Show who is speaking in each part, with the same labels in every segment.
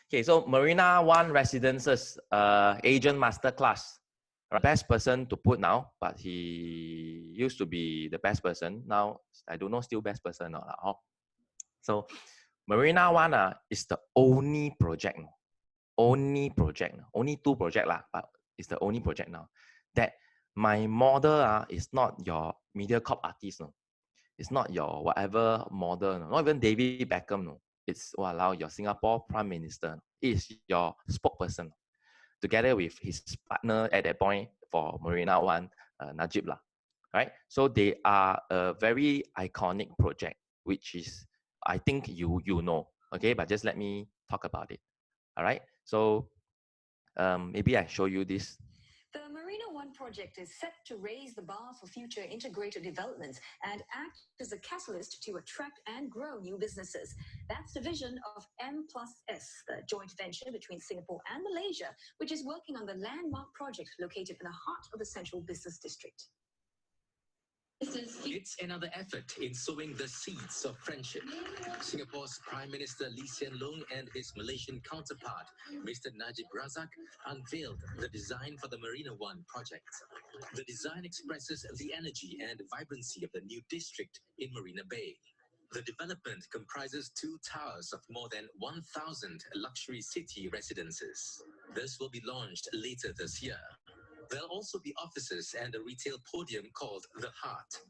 Speaker 1: Okay, so Marina One Residences, agent masterclass. Best person to put now, but he used to be the best person. Now, I don't know, still best person or not. So, Marina One is the only project, only two project lah, but it's the only project now that my model is not your MediaCorp artist, no. It's not your whatever model, no. Not even David Beckham, no. It's your Singapore Prime Minister. It's your spokesperson, together with his partner at that point for Marina One, Najib lah, right? So they are a very iconic project, which is, I think you know, okay? But just let me talk about it, all right? So maybe I show you this.
Speaker 2: The Marina One project is set to raise the bar for future integrated developments and act as a catalyst to attract and grow new businesses. That's the vision of M+S, the joint venture between Singapore and Malaysia, which is working on the landmark project located in the heart of the central business district.
Speaker 3: It's another effort in sowing the seeds of friendship. Singapore's Prime Minister Lee Hsien Loong and his Malaysian counterpart, Mr. Najib Razak, unveiled the design for the Marina One project. The design expresses the energy and vibrancy of the new district in Marina Bay. The development comprises 2 towers of more than 1,000 luxury city residences. This will be launched later this year. There'll also be offices and a retail podium called The Heart.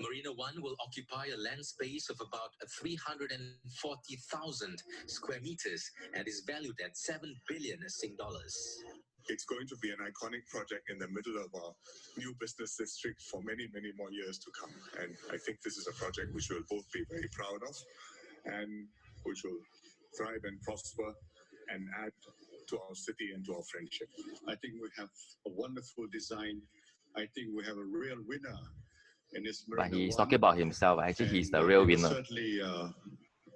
Speaker 3: Marina One will occupy a land space of about 340,000 square meters and is valued at 7 billion Sing dollars.
Speaker 4: It's going to be an iconic project in the middle of our new business district for many, many more years to come. And I think this is a project which we'll both be very proud of and which will thrive and prosper and add to our city and to our friendship. I think we have a wonderful design. I think we have a real winner in this Marina
Speaker 1: But he's
Speaker 4: One.
Speaker 1: talking about himself. Actually, he's the real winner.
Speaker 4: Certainly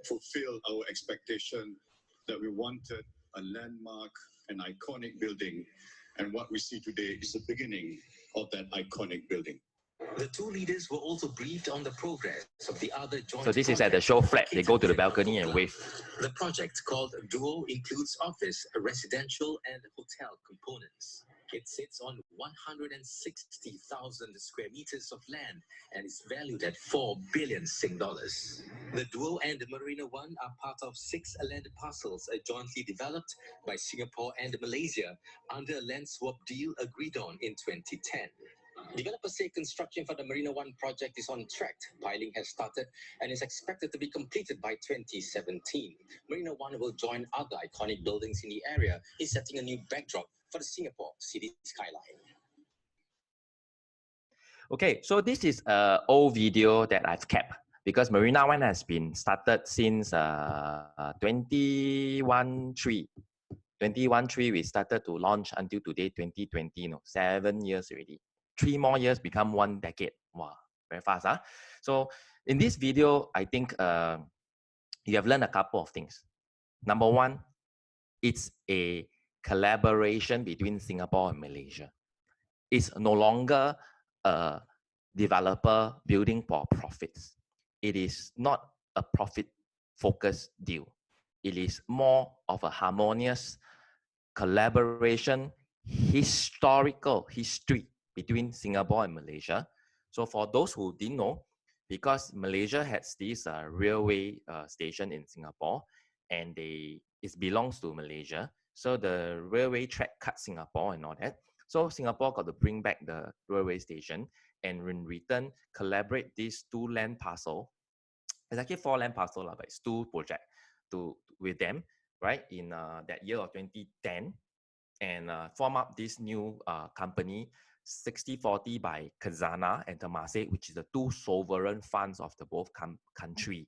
Speaker 4: fulfill our expectation that we wanted a landmark, an iconic building, and what we see today is the beginning of that iconic building.
Speaker 3: The 2 leaders were also briefed on the progress of the other joint.
Speaker 1: So this is at the show flat. They go to the balcony and wave.
Speaker 3: The project, called Duo, includes office, residential, and hotel components. It sits on 160,000 square meters of land and is valued at 4 billion Sing dollars. The Duo and Marina One are part of 6 land parcels jointly developed by Singapore and Malaysia under a land swap deal agreed on in 2010. Developers say construction for the Marina One project is on track. Piling has started and is expected to be completed by 2017. Marina One will join other iconic buildings in the area in setting a new backdrop for the Singapore city skyline.
Speaker 1: Okay, so this is an old video that I've kept because Marina One has been started since 21-3. 21-3, we started to launch until today, 2020, 7 years already. 3 more years become 1 decade. Wow, very fast, huh? So in this video, I think you have learned a couple of things. Number 1, it's a collaboration between Singapore and Malaysia. It's no longer a developer building for profits. It is not a profit-focused deal. It is more of a harmonious collaboration, history between Singapore and Malaysia. So for those who didn't know, because Malaysia has this railway station in Singapore, and it belongs to Malaysia, so the railway track cut Singapore and all that. So Singapore got to bring back the railway station, and in return collaborate these 2 land parcel. It's actually 4 land parcel, but it's 2 project with them, right? In that year of 2010, and form up this new company, 60-40 by Khazanah and Temasek, which is the 2 sovereign funds of the both country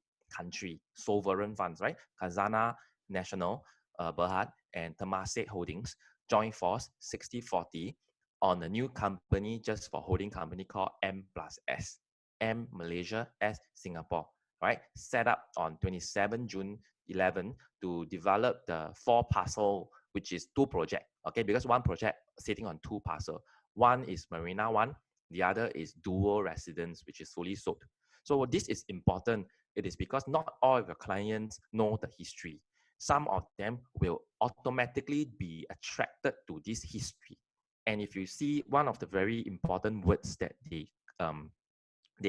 Speaker 1: sovereign funds, right? Khazanah National Berhad and Temasek Holdings joint force 60-40 on a new company just for holding company called M+S, M Malaysia, S Singapore, right? Set up on 27 June 11 to develop the 4 parcel, which is 2 project, okay? Because 1 project sitting on 2 parcel. One is Marina One, the other is Duo Residence, which is fully sold. So this is important. It is because not all of your clients know the history. some of them will automatically be attracted to this history. And if you see one of the very important words that they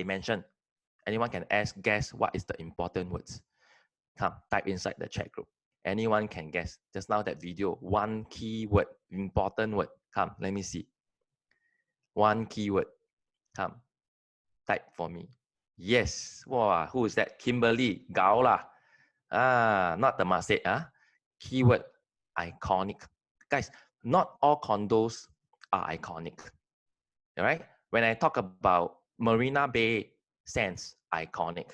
Speaker 1: mention, anyone can guess what is the important words. Come, type inside the chat group. Anyone can guess. Just now that video, one keyword, important word. Come, let me see. One keyword. Come, type for me. Yes. Wow, who is that? Kimberly. Gao lah. Not the Temasek. Keyword, iconic. Guys, not all condos are iconic. All right? When I talk about Marina Bay Sands, iconic.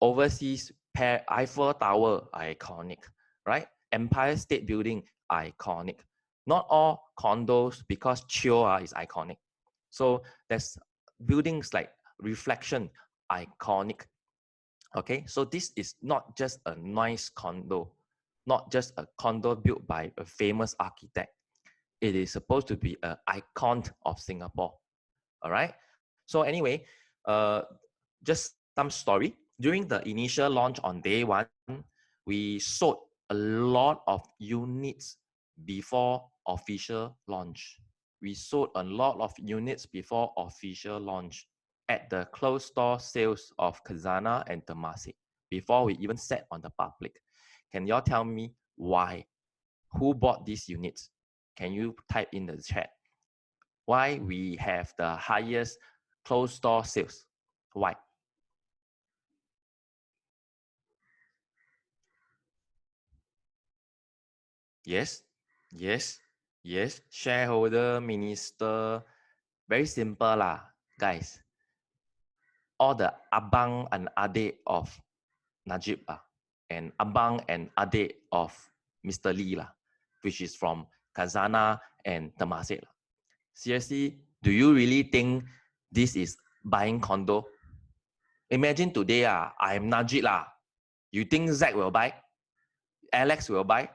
Speaker 1: Overseas Eiffel Tower, iconic. Right? Empire State Building, iconic. Not all condos, because Chio is iconic. So there's buildings like Reflection, iconic. Okay, so this is not just a nice condo, not just a condo built by a famous architect. It is supposed to be an icon of Singapore. All right. So anyway, just some story. During the initial launch on day one, we sold a lot of units before official launch. We sold a lot of units before official launch at the closed store sales of Khazanah and Temasek before we even set on the public. Can y'all tell me why? Who bought these units? Can you type in the chat? Why we have the highest closed store sales? Why? Yes, yes, yes. Shareholder, minister, very simple lah, guys. All the abang and adik of Najib and abang and adik of Mr. Lee which is from Khazanah and Temasek. Seriously, do you really think this is buying condo? Imagine today, I'm Najib You think Zach will buy? Alex will buy?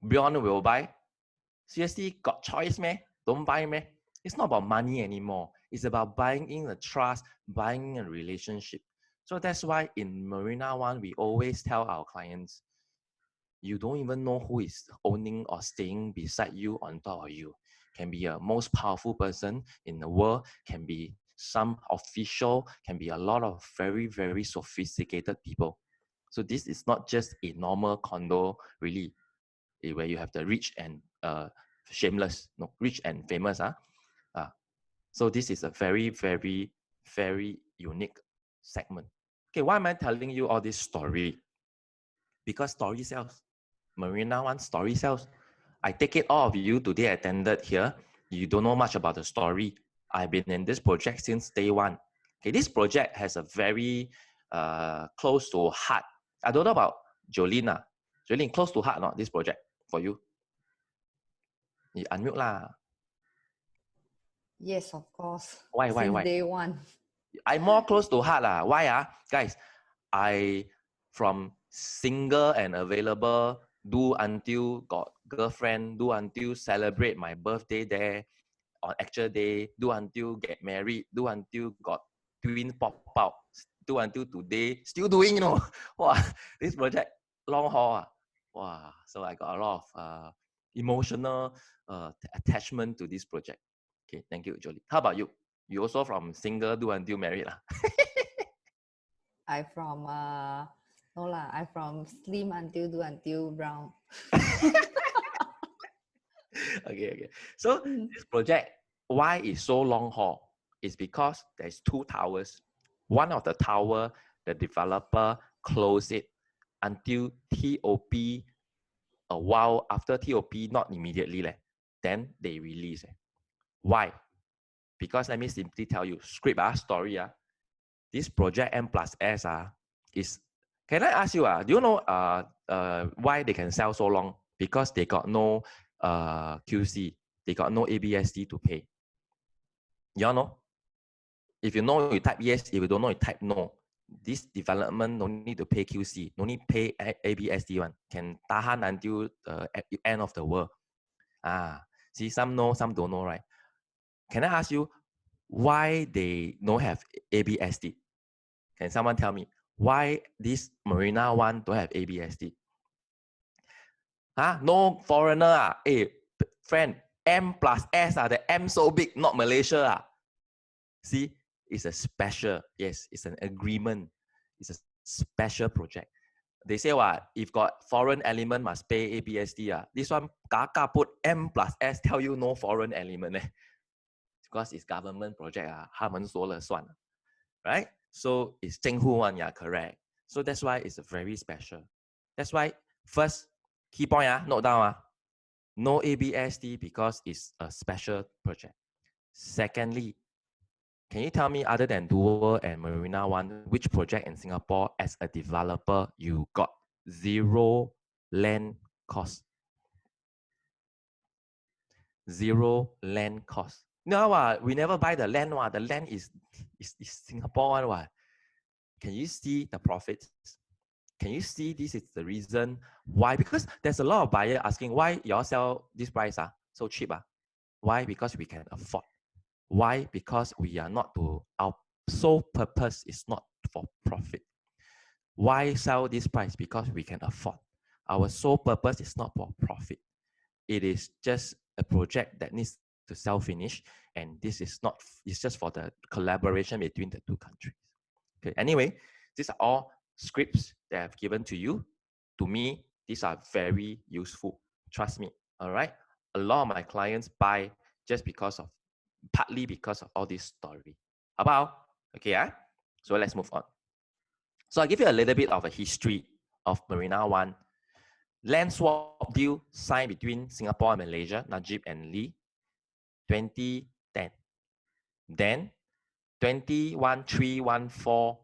Speaker 1: Bjorn will buy? Seriously, got choice meh? Don't buy meh? It's not about money anymore. It's about buying in a trust, buying in a relationship. So that's why in Marina One, we always tell our clients, you don't even know who is owning or staying beside you, on top of you. Can be a most powerful person in the world, can be some official, can be a lot of very, very sophisticated people. So this is not just a normal condo, really, where you have the rich and shameless, no, rich and famous. So this is a very, very, very unique segment. Okay, why am I telling you all this story? Because story sells. Marina One story sells. I take it all of you today attended here. You don't know much about the story. I've been in this project since day one. Okay, this project has a very close to heart. I don't know about Jolene. Jolene, close to heart not this project for you? You unmute lah.
Speaker 2: Yes, of course.
Speaker 1: Why?
Speaker 2: Since day one.
Speaker 1: I'm more close to heart lah. Why guys? I from single and available, do until got girlfriend, do until celebrate my birthday there on actual day, do until get married, do until got twin pop out, do until today, still doing, Wow, this project long haul. Wow, so I got a lot of emotional attachment to this project. Okay, thank you, Jolie. How about you? You also from single do until married
Speaker 2: I from no lah. I from slim until do until brown.
Speaker 1: Okay. So this project, why is so long haul? Is because there's two towers. One of the tower, the developer closed it until TOP. A while after TOP, not immediately then they release. Why? Because let me simply tell you, script story this project M+S is. Can I ask you do you know why they can sell so long? Because they got no QC, they got no ABSD to pay. You all know? If you know, you type yes. If you don't know, you type no. This development no need to pay QC, no need pay ABSD one. Can tahan until the end of the world. See, some know, some don't know, right? Can I ask you why they don't have ABSD? Can someone tell me why this Marina One don't have ABSD? Huh? No foreigner. Hey, friend, M plus S. The M so big, not Malaysia. See, it's a special. Yes, it's an agreement. It's a special project. They say what? If got foreign element must pay ABSD. This one, Kaka put M plus S, tell you no foreign element. Because it's government project. 他们说了算. Right? So it's 政府 one, yeah, correct. So that's why it's very special. That's why first key point, note down, no ABSD because it's a special project. Secondly, can you tell me, other than Duo and Marina One, which project in Singapore as a developer you got zero land cost? Zero land cost. No, we never buy the land. The land is Singapore one. Can you see the profits? Can you see this is the reason why? Because there's a lot of buyer asking why y'all sell this price so cheap. Why? Because we can afford. Why? Because we are not our sole purpose is not for profit. Why sell this price? Because we can afford. Our sole purpose is not for profit. It is just a project that needs to self-finish, and this is not, it's just for the collaboration between the two countries. Okay, anyway, these are all scripts that I've given to you. To me, these are very useful. Trust me, all right? A lot of my clients buy just partly because of all this story. About, okay, so let's move on. So I'll give you a little bit of a history of Marina One. Land swap deal signed between Singapore and Malaysia, Najib and Lee, 2010. Then 201314,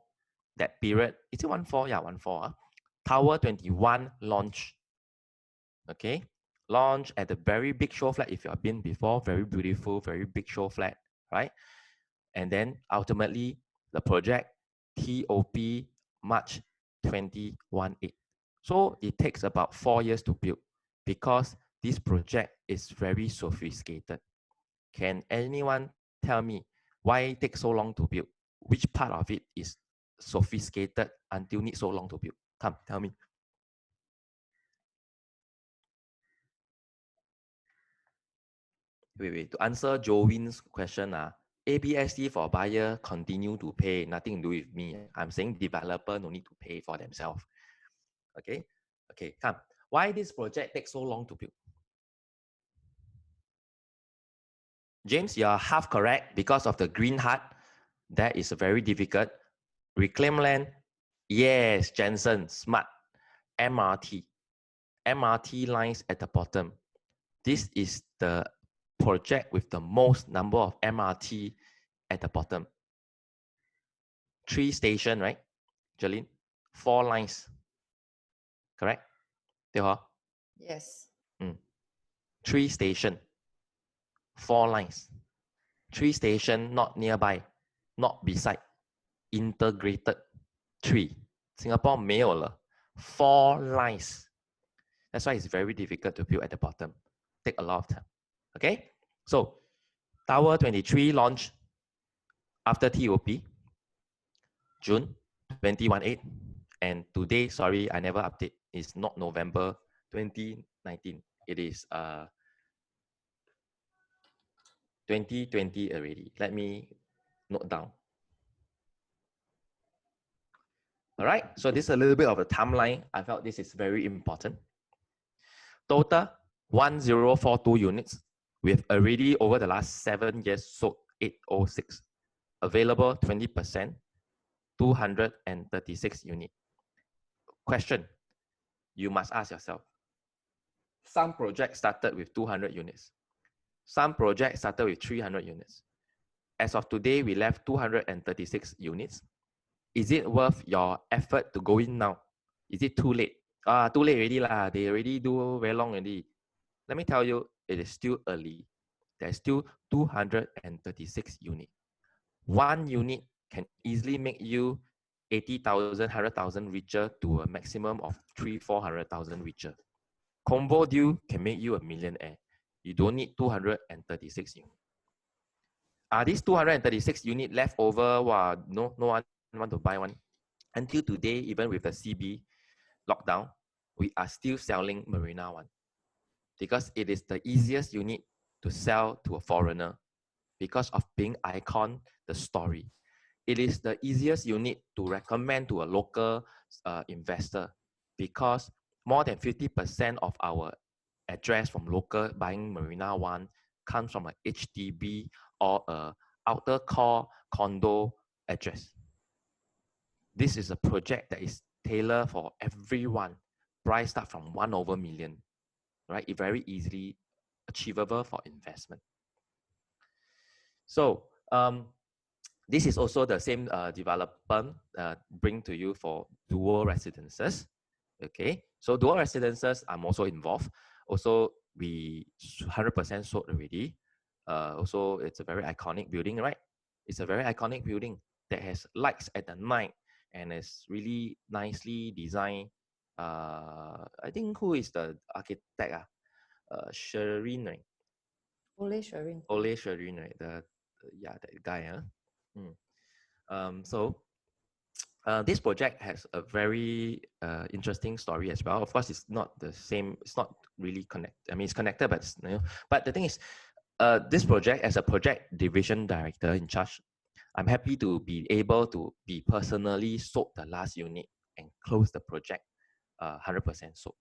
Speaker 1: that period, is it 14? Yeah, 14. Tower 21 launch. Okay, launch at the very big show flat. If you have been before, very beautiful, very big show flat, right? And then ultimately the project TOP March 2018. So it takes about 4 years to build because this project is very sophisticated. Can anyone tell me why it takes so long to build? Which part of it is sophisticated until need so long to build? Come, tell me. Wait. To answer Jovin's question, ABSD for buyer continue to pay, nothing to do with me. I'm saying developer no need to pay for themselves. Okay, come. Why this project takes so long to build? James, you are half correct because of the green heart. That is very difficult. Reclaim land. Yes, Jensen, smart. MRT lines at the bottom. This is the project with the most number of MRT at the bottom. 3 stations, right, Jolene? 4 lines, correct?
Speaker 2: Yes.
Speaker 1: 3 stations, 4 lines. 3 stations, not nearby, not beside, integrated. 3. Singapore 没有了 4 lines. That's why it's very difficult to build at the bottom. Take a lot of time. Okay, so Tower 23 launch after TOP, June 2018. And today, sorry, I never update. It's not November 2019. It is 2020 already. Let me note down. All right, so this is a little bit of a timeline. I felt this is very important. Total 1042 units. We have already over the last 7 years sold 806. Available 20%, 236 units. Question, you must ask yourself. Some projects started with 200 units. Some projects started with 300 units. As of today, we left 236 units. Is it worth your effort to go in now? Is it too late? Too late already lah. They already do very long already. Let me tell you, it is still early. There's still 236 units. 1 unit can easily make you 80,000, 100,000 richer to a maximum of 300,000, 400,000 richer. Combo deal can make you a millionaire. You don't need 236 units. Are these 236 units left over? Wow, no one want to buy one. Until today, even with the CB lockdown, we are still selling Marina One. because it is the easiest unit to sell to a foreigner because of being icon, the story. It is the easiest unit to recommend to a local investor because more than 50% of our address from local buying Marina One comes from a HDB or a outer core condo address. This is a project that is tailored for everyone, priced up from 1/million, right? It very easily achievable for investment. So this is also the same development bring to you for dual residences. Okay, so dual residences I'm also involved. Also, we 100% sold already. Also, it's a very iconic building, right? It's a very iconic building that has lights at the night and is really nicely designed. I think who is the architect? Shereen, right?
Speaker 2: Ole Sharing.
Speaker 1: Ole Shereen, right? Yeah, that guy. So this project has a very interesting story as well. Of course, it's not the same. It's not really connected. I mean, it's connected, but it's, but the thing is, this project, as a project division director in charge, I'm happy to be able to be personally sold the last unit and close the project 100% sold.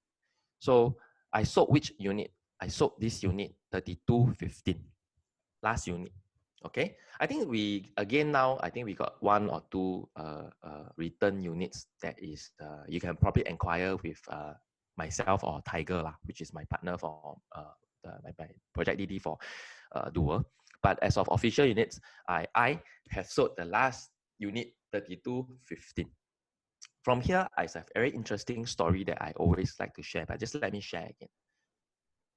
Speaker 1: So I sold which unit? I sold this unit 3215, last unit. Okay, I think we again now I think we got 1 or 2 return units that is you can probably inquire with myself or Tiger lah, which is my partner for my project DD for Dual. But as of official units, I have sold the last unit 3215. From here, I have a very interesting story that I always like to share, but just let me share again.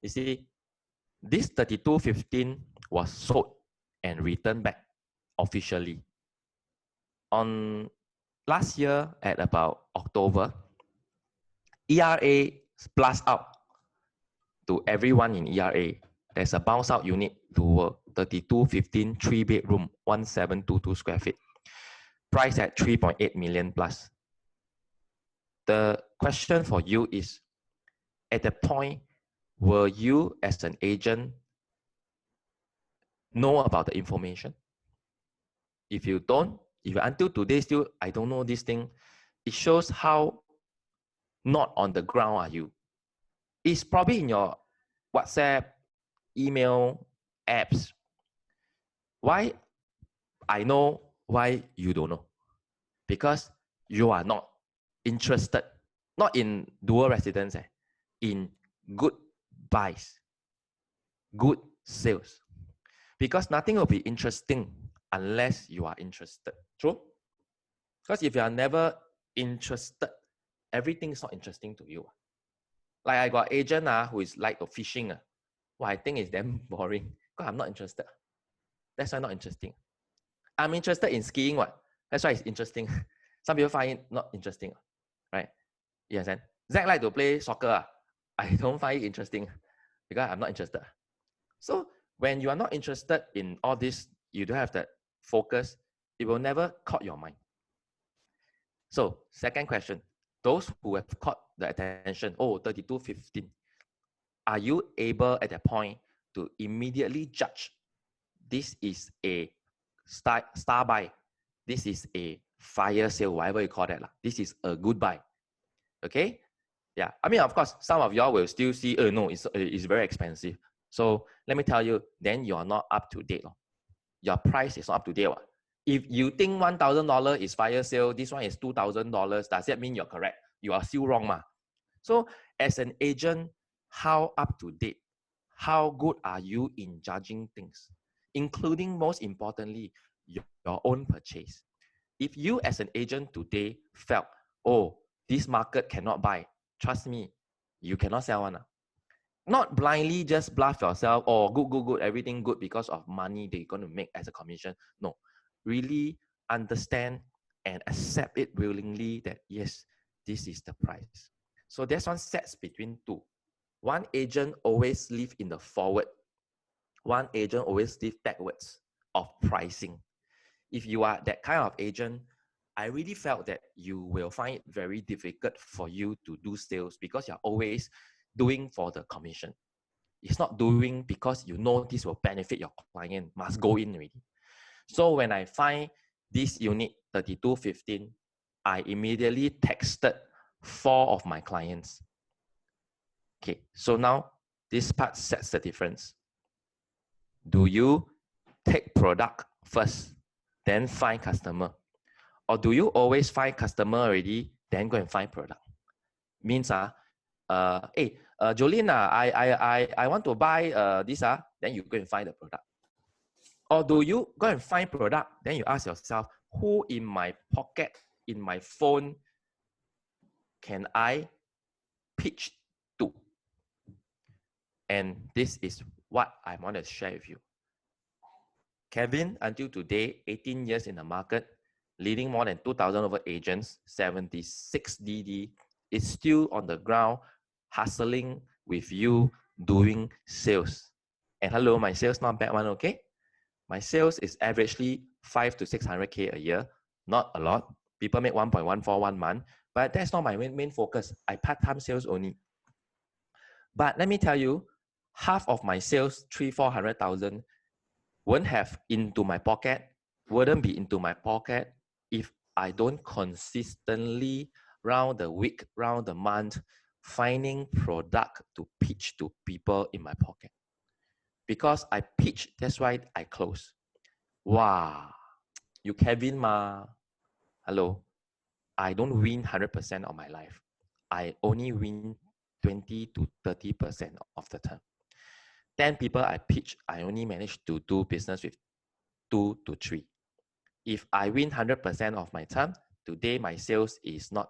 Speaker 1: You see, this 3215 was sold and returned back officially on last year at about October. ERA plus out to everyone in ERA. There's a bounce out unit to 3215, 3-bedroom, 1722 square feet. Price at 3.8 million plus. The question for you is, at the point, will you as an agent know about the information? If you don't, if until today still, I don't know this thing, it shows how not on the ground are you. It's probably in your WhatsApp, email, apps. Why I know, why you don't know? Because you are not interested, not in dual residence, in good buys, good sales. Because nothing will be interesting unless you are interested. True? Because if you are never interested, everything is not interesting to you. Like I got agent who is like fishing. Well, I think it's damn boring because I'm not interested. That's why not interesting. I'm interested in skiing. What? That's why it's interesting. Some people find it not interesting, right? You understand? Zach like to play soccer. I don't find it interesting because I'm not interested. So when you are not interested in all this, you don't have that focus, it will never caught your mind. So second question, those who have caught the attention, 3215, are you able at that point to immediately judge this is a star buy, this is a fire sale, whatever you call that. This is a good buy. Okay? Yeah, I mean, of course, some of y'all will still see, no, it's very expensive. So let me tell you, then you are not up to date. Your price is not up to date. If you think $1,000 is fire sale, this one is $2,000, does that mean you're correct? You are still wrong. So as an agent, how up to date, how good are you in judging things, including most importantly, your own purchase? If you as an agent today felt, this market cannot buy, trust me, you cannot sell one. Not blindly just bluff yourself, good, everything good because of money they're going to make as a commission. No, really understand and accept it willingly that yes, this is the price. So there's one sets between two. One agent always live in the forward. One agent always live backwards of pricing. If you are that kind of agent, I really felt that you will find it very difficult for you to do sales because you're always doing for the commission. It's not doing because you know this will benefit your client, must go in already. So when I find this unit 3215, I immediately texted 4 of my clients. Okay, so now this part sets the difference. Do you take product first, then find customer? Or do you always find customer already, then go and find product? Means hey, Jolene, I want to buy this, then you go and find the product. Or do you go and find product, then you ask yourself, who in my pocket, in my phone, can I pitch to? And this is what I want to share with you. Kevin, until today, 18 years in the market, leading more than 2,000 over agents, 76 DD, is still on the ground, hustling with you, doing sales. And hello, my sales not bad one, okay? My sales is averagely 5 to 600K a year, not a lot. People make 1.14 1 month, but that's not my main focus. I part-time sales only. But let me tell you, half of my sales, 300,000-400,000, won't have into my pocket, wouldn't be into my pocket if I don't consistently, round the week, round the month, finding product to pitch to people in my pocket. Because I pitch, that's why I close. Wow, you Kevin ma. Hello, I don't win 100% of my life. I only win 20 to 30% of the time. 10 people I pitch, I only manage to do business with 2 to 3. If I win 100% of my time, today my sales is not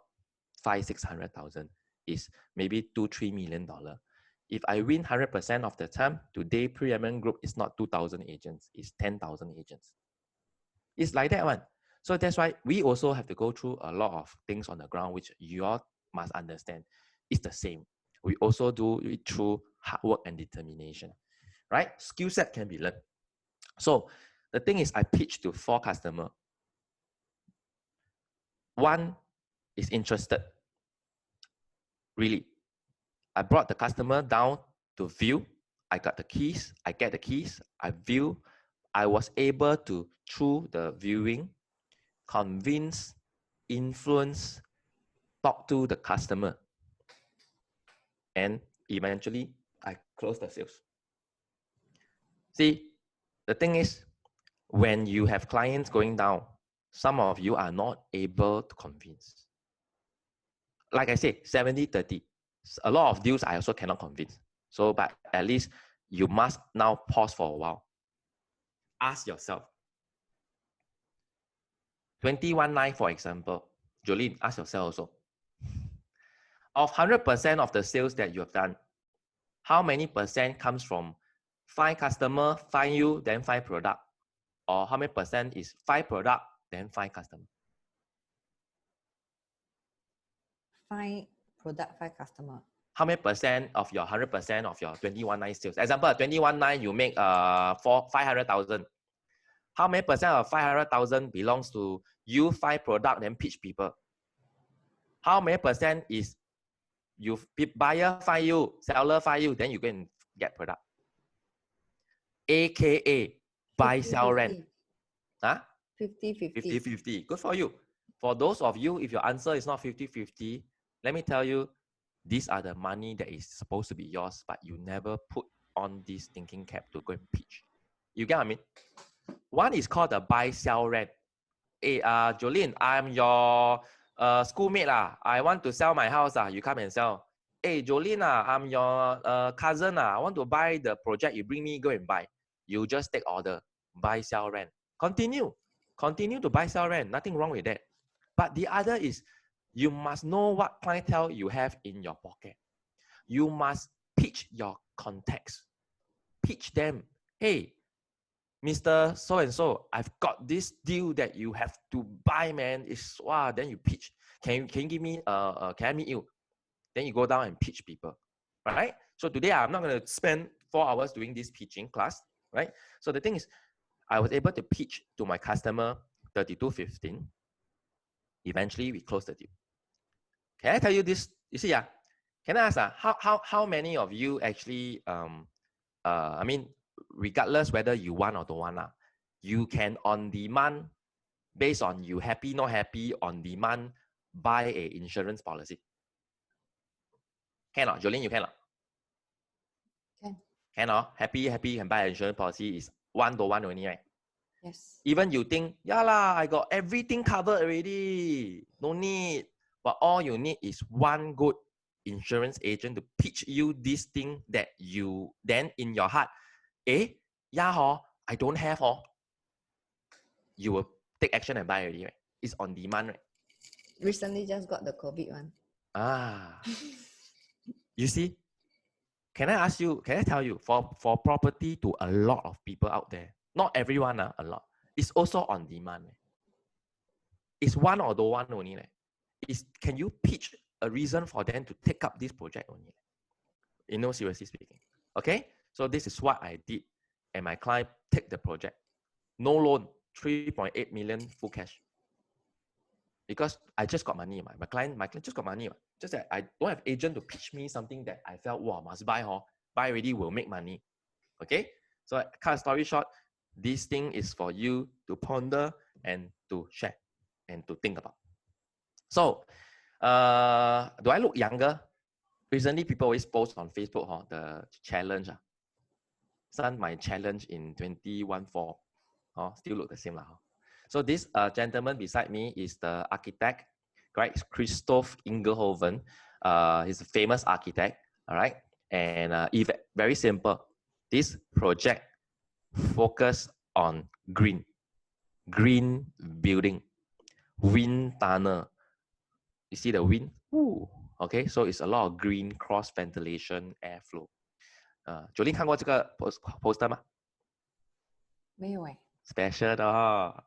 Speaker 1: 500,000-600,000, it's maybe $2-3 million. If I win 100% of the time, today Preeminent Group is not 2,000 agents, it's 10,000 agents. It's like that one. So that's why we also have to go through a lot of things on the ground, which you all must understand. It's the same. We also do it through hard work and determination, right? Skill set can be learned. So the thing is, I pitch to 4 customers. 1 is interested. Really, I brought the customer down to view. I got the keys. I get the keys. I view. I was able to, through the viewing, convince, influence, talk to the customer. And eventually, I close the sales. See, the thing is, when you have clients going down, some of you are not able to convince. Like I say, 70-30. A lot of deals I also cannot convince. So, but at least you must now pause for a while. Ask yourself. 21.9, for example. Jolene, ask yourself also. Of 100% of the sales that you have done, how many percent comes from 5 customer, 5 you, then 5 product? Or how many percent is 5 product, then 5 customer?
Speaker 2: 5 product, 5 customer.
Speaker 1: How many percent of your 100% of your 21.9 sales? Example, 21.9 you make 500,000. How many percent of 500,000 belongs to you 5 product, then pitch people? How many percent is you buyer find you, seller find you, then you go and get product? AKA buy, sell, rent. Huh?
Speaker 2: 50-50.
Speaker 1: 50-50. Good for you. For those of you, if your answer is not 50-50, let me tell you, these are the money that is supposed to be yours, but you never put on this thinking cap to go and pitch. You get what I mean? One is called the buy, sell, rent. Hey, Jolene, I'm your schoolmate. I want to sell my house. You come and sell. Hey, Jolene, I'm your cousin. I want to buy the project. You bring me, go and buy. You just take order. Buy, sell, rent. Continue to buy, sell, rent. Nothing wrong with that. But the other is, you must know what clientele you have in your pocket. You must pitch your contacts. Pitch them. Hey, Mr. So-and-so, I've got this deal that you have to buy, man. It's wow. Then you pitch. Can you give me, can I meet you? Then you go down and pitch people, right? So today I'm not going to spend 4 hours doing this pitching class, right? So the thing is, I was able to pitch to my customer 3215. Eventually, we closed the deal. Can I tell you this? You see, can I ask how many of you actually I mean, regardless whether you want or don't want, you can on demand, based on you happy, not happy, on demand, buy a insurance policy. Can not? Jolene, you can not?
Speaker 2: Can.
Speaker 1: Can not? Happy, can buy an insurance policy is 1-to-1 only, right?
Speaker 2: Yes.
Speaker 1: Even you think, yeah lah, I got everything covered already. No need. But all you need is one good insurance agent to pitch you this thing that you then in your heart, yeah, I don't have, you will take action and buy already, right? It's on demand, right?
Speaker 2: Recently just got the COVID one.
Speaker 1: You see, can I tell you, for property to a lot of people out there, not everyone, a lot, it's also on demand. It's one or the one only. Can you pitch a reason for them to take up this project only? Seriously speaking. Okay, so this is what I did, and my client take the project. No loan, 3.8 million full cash. Because I just got money. My client just got money. Just that I don't have agent to pitch me something that I felt, wow, must buy, buy already will make money. Okay, so cut a story short, this thing is for you to ponder and to share and to think about. So, do I look younger? Recently, people always post on Facebook the challenge. Son, my challenge in 21-4. Still look the same. So this gentleman beside me is the architect, right? Christoph Ingelhoven. He's a famous architect, all right? And very simple. This project focus on green building, wind tunnel. You see the wind? Ooh, okay, so it's a lot of green cross ventilation airflow. Jolene 看过这个 poster 吗？
Speaker 2: 没有欸。
Speaker 1: Special 的。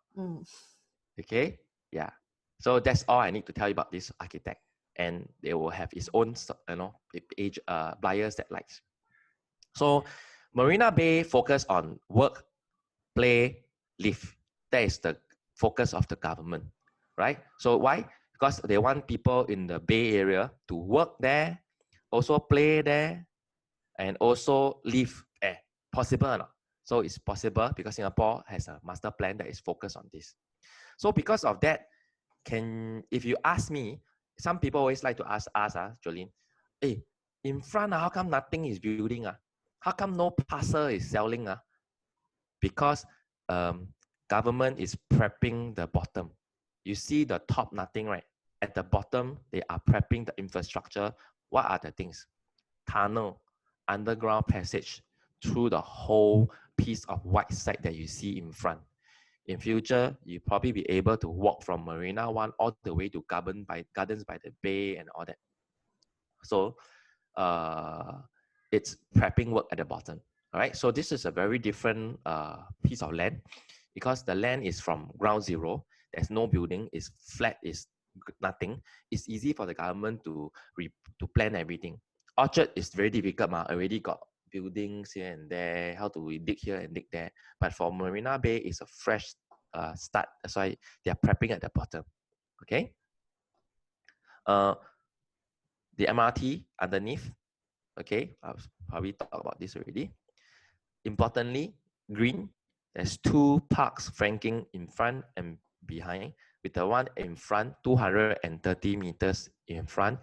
Speaker 1: Okay, yeah. So that's all I need to tell you about this architect, and they will have its own, buyers that likes. So, Marina Bay focus on work, play, live. That is the focus of the government, right? So why? Because they want people in the Bay Area to work there, also play there, and also live there. Possible or not? So it's possible because Singapore has a master plan that is focused on this. So because of that, if you ask me, some people always like to ask us, Jolene, in front, how come nothing is building? How come no parcel is selling? Because government is prepping the bottom. You see the top, nothing, right? At the bottom, they are prepping the infrastructure. What are the things? Tunnel, underground passage through the whole piece of white site that you see in front. In future, you probably be able to walk from Marina One all the way to Gardens by the Bay and all that. So it's prepping work at the bottom. All right. So this is a very different piece of land because the land is from ground zero. There's no building. It's flat. It's nothing. It's easy for the government to plan everything. Orchard is very difficult. Already got buildings here and there. How do we dig here and dig there? But for Marina Bay, it's a fresh start. That's why they are prepping at the bottom. Okay. The MRT underneath. Okay, I've probably talked about this already. Importantly, green. There's 2 parks flanking in front and behind. With the one in front, 230 meters in front,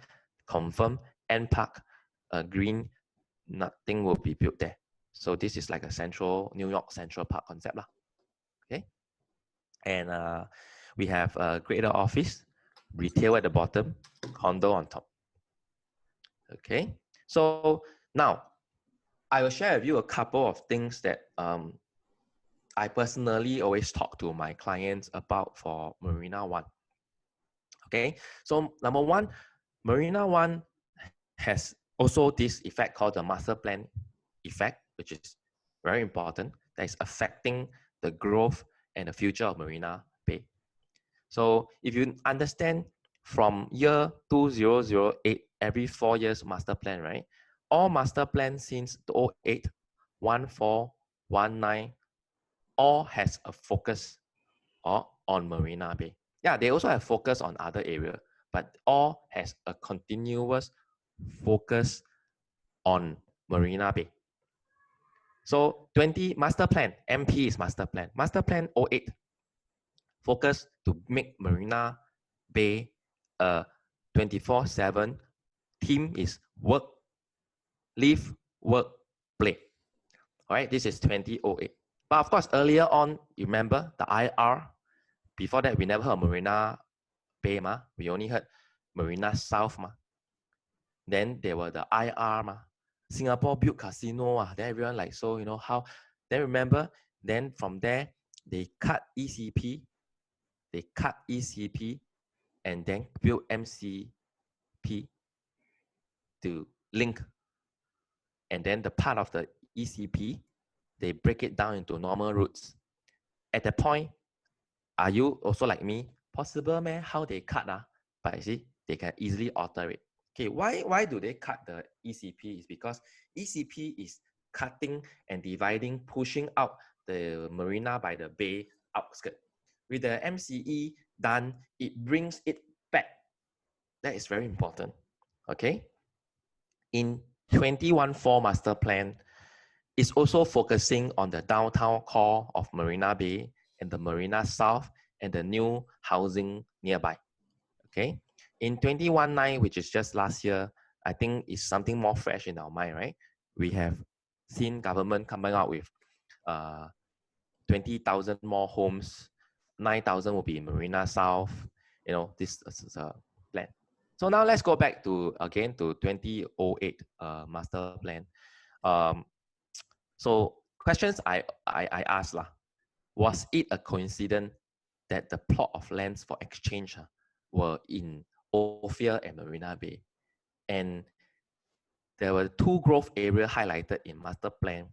Speaker 1: confirm end park, green. Nothing will be built there. So this is like a New York Central Park concept, okay. And we have a greater office, retail at the bottom, condo on top. Okay. So now, I will share with you a couple of things that I personally always talk to my clients about for Marina One. Okay, so number one, Marina One has also this effect called the master plan effect, which is very important, that is affecting the growth and the future of Marina Bay. So if you understand from year 2008, every 4 years master plan, right? All master plans since 2008, 14, 19, all has a focus on Marina Bay. Yeah, they also have focus on other area, but all has a continuous focus on Marina Bay. So 20 master plan, MP is master plan. Master plan 08 focus to make Marina Bay a 24/7 theme is work, live, work, play. All right, this is 2008. But of course, earlier on, you remember the IR. Before that, we never heard Marina Bay, ma. We only heard Marina South, ma. Then there were the IR, ma. Singapore built casino, then everyone like, so, you know, how, then remember, then from there, they cut ECP, and then built MCP to link. And then the part of the ECP, they break it down into normal routes. At that point, are you also like me? Possible, man? How they cut? But you see, they can easily alter it. Okay, why do they cut the ECP? Is because ECP is cutting and dividing, pushing out the marina by the bay outskirt. With the MCE done, it brings it back. That is very important. Okay. In 2014 master plan, it's also focusing on the downtown core of Marina Bay and the Marina South and the new housing nearby. Okay. In 2019, which is just last year, I think is something more fresh in our mind, right? We have seen government coming out with 20,000 more homes, 9,000 will be in Marina South. You know, this is a plan. So now let's go back to, again, to 2008 master plan. So questions I asked, was it a coincidence that the plot of lands for exchange were in Ophir and Marina Bay? And there were two growth areas highlighted in master plan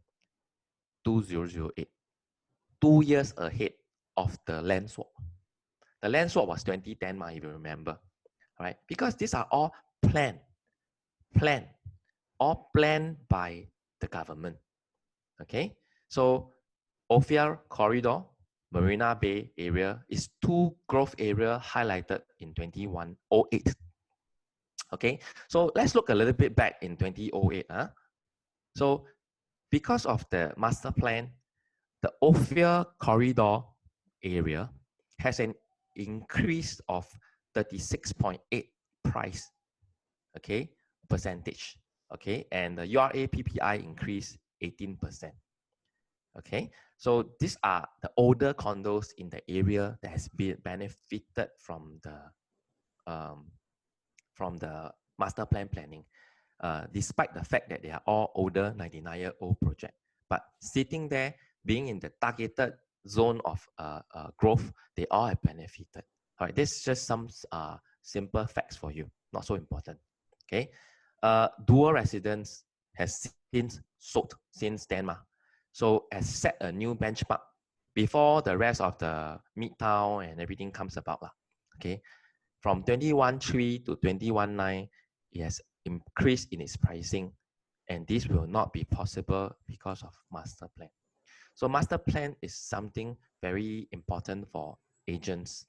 Speaker 1: 2008, 2 years ahead of the land swap. The land swap was 2010, if you remember, right? Because these are all planned, all planned by the government. Okay, so Ophir Corridor, Marina Bay area is two growth area highlighted in 2108. Okay, so let's look a little bit back in 2008. So because of the master plan, the Ophir Corridor area has an increase of 36.8 price, okay, percentage, okay, and the URA PPI increased 18%. Okay, so these are the older condos in the area that has been benefited from the master plan planning, despite the fact that they are all older 99-year-old project. But sitting there, being in the targeted zone of growth, they all have benefited. All right, this is just some simple facts for you, not so important. Okay, dual residence has since sold since then. So has set a new benchmark before the rest of the midtown and everything comes about. Okay, from 21.3 to 21.9, it has increased in its pricing, and this will not be possible because of master plan. So master plan is something very important for agents,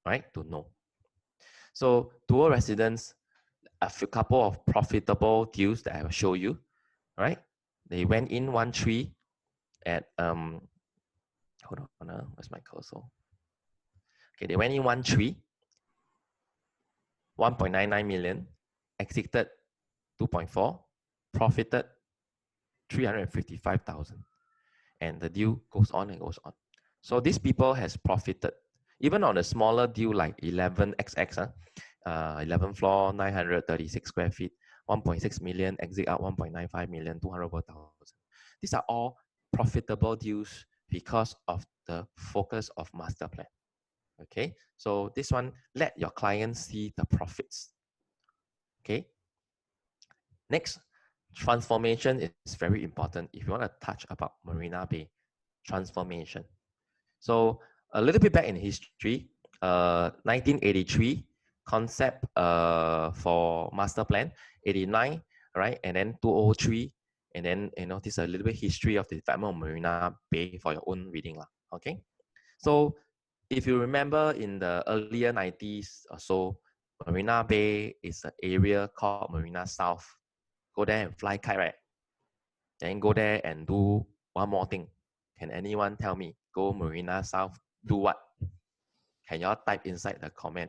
Speaker 1: right, to know. So dual residence, a couple of profitable deals that I will show you, right? They went in 1.3 at hold on, where's my cursor? Okay, they went in 1.3, 1.99 million, exited 2.4, profited 355,000, and the deal goes on and goes on. So these people has profited even on a smaller deal like 11XX, 11 floor, 936 square feet, 1.6 million, exit out 1.95 million, 200,000. These are all profitable deals because of the focus of master plan. Okay, so this one, let your clients see the profits. Okay, next, transformation is very important if you want to touch about Marina Bay transformation. So a little bit back in history, 1983 concept for master plan, 89, right, and then 203, and then this is a little bit history of the development of Marina Bay for your own reading, okay. So if you remember in the earlier 90s or so, Marina Bay is an area called Marina South. Go there and fly kite, right? Then go there and do One more thing. Can anyone tell me? Go Marina South, do what? Can y'all type inside the comment?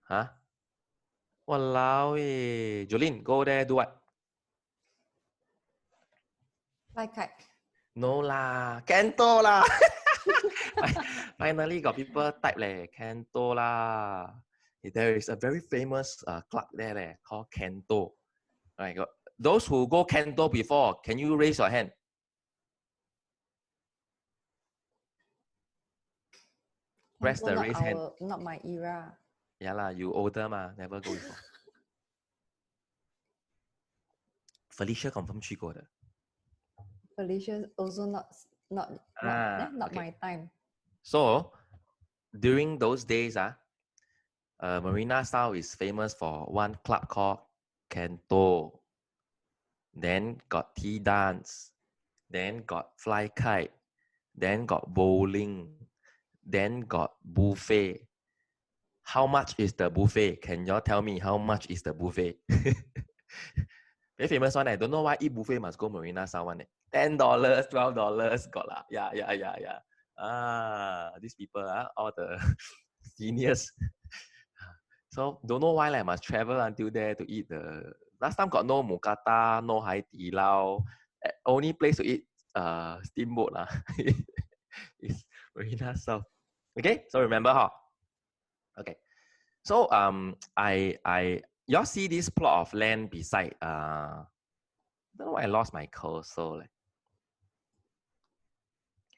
Speaker 1: Huh? Walao eh. Jolene, go there, do what?
Speaker 2: Fly kite.
Speaker 1: No lah. Canto lah. Finally got people type leh. Canto lah. There is a very famous club there leh, called Canto. Right, those who go Canto before, can you raise your hand? Press the raise hand.
Speaker 2: Not my era.
Speaker 1: Yeah lah, you older ma, never go before. Felicia confirm 去过的。
Speaker 2: Felicia also not
Speaker 1: okay.
Speaker 2: my time.
Speaker 1: So during those days, Marina South is famous for one club called Canto. Then got tea dance. Then got fly kite. Then got bowling. Then got buffet. How much is the buffet? Can y'all tell me how much is the buffet? Very famous one. I don't know why eat buffet must go Marina South one. $10, $12 got lah. Yeah. These people all the seniors. So don't know why I must travel until there to eat the. Last time got no Mookata, no Hai Di Lao. Only place to eat steamboat lah. is Marina South. Okay, so remember how. Okay, so y'all see this plot of land beside don't know why I lost my cursor.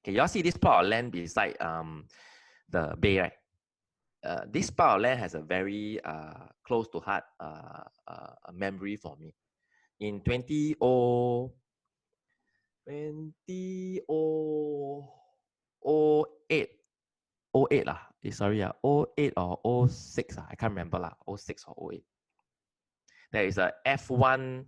Speaker 1: Okay, y'all see this plot of land beside the bay, right? This plot of land has a very close to heart memory for me. In 2008 lah. Sorry, 08 or 06. I can't remember lah. 06 or 08. There is a F1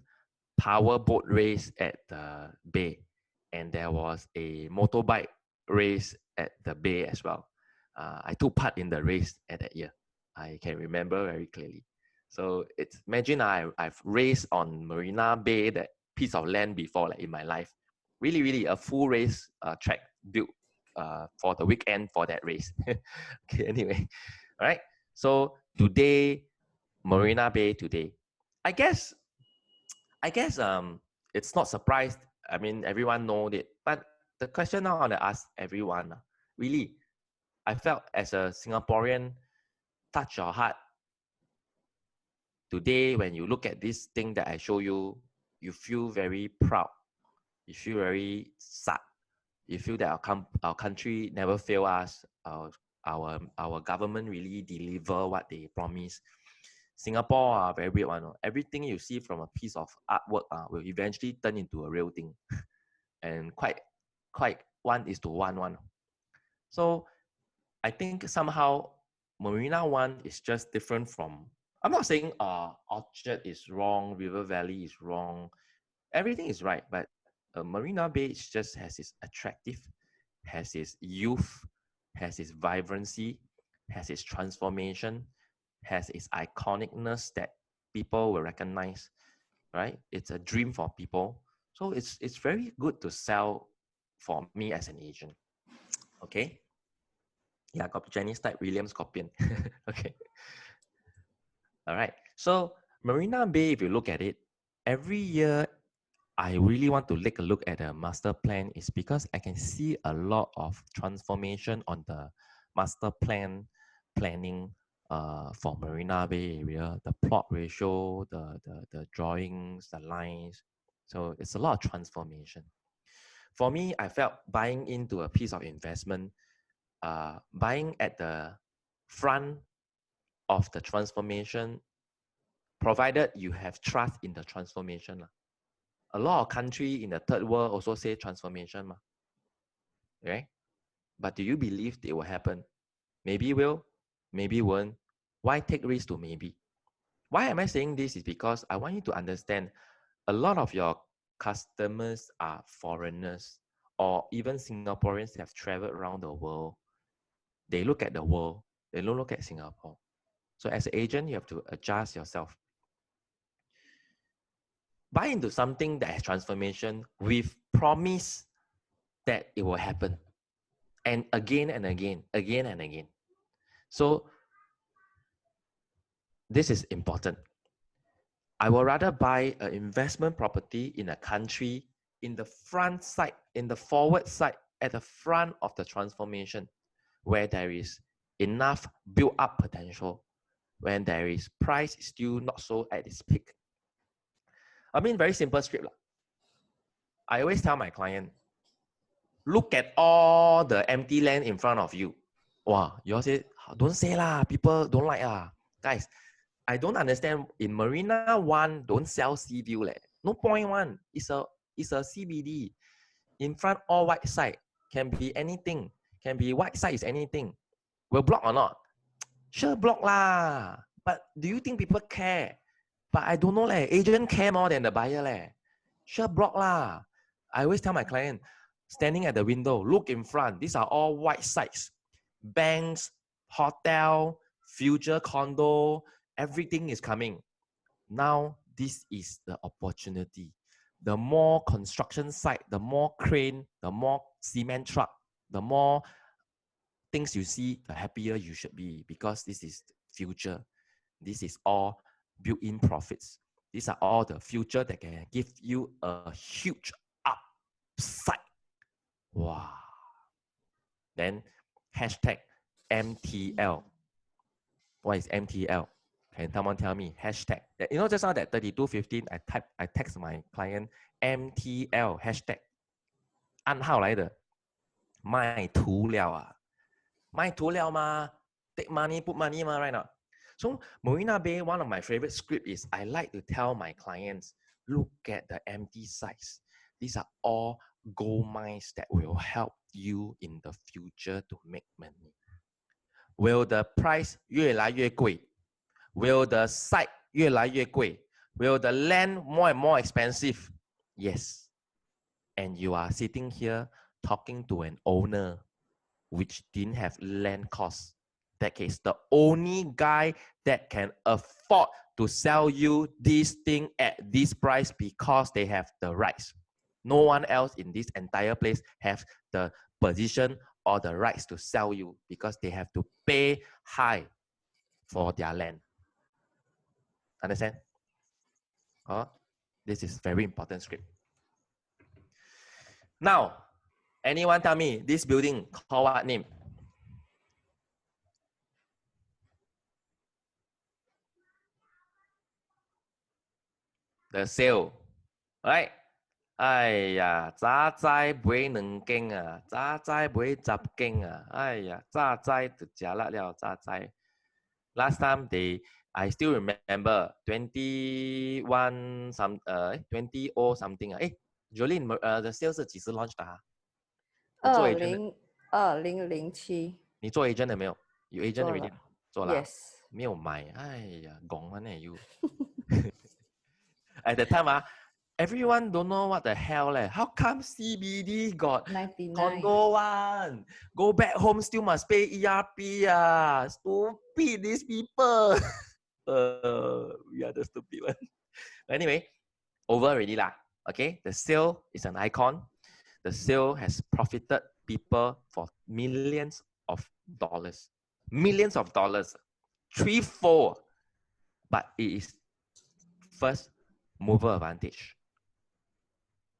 Speaker 1: power boat race at the bay, and there was a motorbike race at the bay as well. I took part in the race at that year. I can remember very clearly. So imagine I've raced on Marina Bay, that piece of land before, like in my life. Really a full race track built for the weekend for that race. Okay, anyway, all right. So today, Marina Bay today, I guess it's not surprised. I mean, everyone knows it. But the question now I want to ask everyone, really, I felt as a Singaporean, touch your heart. Today, when you look at this thing that I show you, you feel very proud. You feel very sad. You feel that our country never fail us. Our government really deliver what they promise. Singapore are very weird one. Everything you see from a piece of artwork will eventually turn into a real thing, and quite 1:1. So I think somehow Marina One is just different from. I'm not saying Orchard is wrong, River Valley is wrong. Everything is right, but Marina Bay just has its attractive, has its youth, has its vibrancy, has its transformation, has its iconicness that people will recognize, right? It's a dream for people. So it's very good to sell for me as an agent. Okay. Yeah, got Jenny's type William Scorpion. Okay. All right. So Marina Bay, if you look at it, every year I really want to take a look at the master plan is because I can see a lot of transformation on the master planning for Marina Bay area, the plot ratio, the drawings, the lines. So it's a lot of transformation. For me, I felt buying into a piece of investment, buying at the front of the transformation, provided you have trust in the transformation. A lot of countries in the third world also say transformation. Okay? But do you believe it will happen? Maybe will, maybe won't. Why take risk to maybe? Why am I saying this is because I want you to understand a lot of your customers are foreigners or even Singaporeans have traveled around the world. They look at the world. They don't look at Singapore. So as an agent, you have to adjust yourself. buy into something that has transformation with promise that it will happen. And again and again, again and again. So this is important. I would rather buy an investment property in a country in the front side, in the forward side, at the front of the transformation, where there is enough built-up potential, when there is price still not so at its peak. I mean, very simple script. I always tell my client, look at all the empty land in front of you. Wow, you all say, don't say lah, people don't like ah. Guys, I don't understand. In Marina One, don't sell sea view leh. No point one. It's a CBD. In front, all white side. Can be anything. Can be white side is anything. Will block or not? Sure block lah. But do you think people care? But I don't know leh. Agent care more than the buyer leh. Sure block lah. I always tell my client, standing at the window, look in front. These are all white sites. Banks, hotel, future condo, everything is coming. Now, this is the opportunity. The more construction site, the more crane, the more cement truck, the more things you see, the happier you should be, because this is future. This is all built-in profits. These are all the future that can give you a huge upside. Wow. Then hashtag MTL. What is MTL? Can someone tell me? Hashtag. You know, just now that 3215, I text my client MTL hashtag. 暗号来的，卖涂料啊，卖涂料嘛 ，take money, put money 嘛 ，right now. So Marina Bay, one of my favorite script is I like to tell my clients, look at the empty sites. These are all gold mines that will help you in the future to make money. Will the price 越来越贵? Will the site 越来越贵? Will the land more and more expensive? Yes. And you are sitting here talking to an owner which didn't have land costs. That case, the only guy that can afford to sell you this thing at this price because they have the rights. No one else in this entire place have the position or the rights to sell you because they have to pay high for their land. Understand? This is very important script. Now, anyone tell me this building called what name? The sale, right? 哎呀，早知買兩間啊，早知買10間啊，哎呀，早知就食辣了，早知。Last time I still remember 21 20 or something 啊，哎 ，Jolene， the sale 是几时 launch 的啊？
Speaker 2: 2007。
Speaker 1: 你做 agent 了没有？有 agent already 做了
Speaker 2: ？Yes。
Speaker 1: 没有買，哎呀，講乜呢 you？ At the time everyone don't know what the hell leh. How come CBD got
Speaker 2: 99
Speaker 1: condo one? Go back home still must pay ERP ah. Stupid these people. We are the stupid one. Anyway, over already lah. Okay, the sale is an icon. The sale has profited people for millions of dollars. Millions of dollars. 3-4. But it is first mover advantage.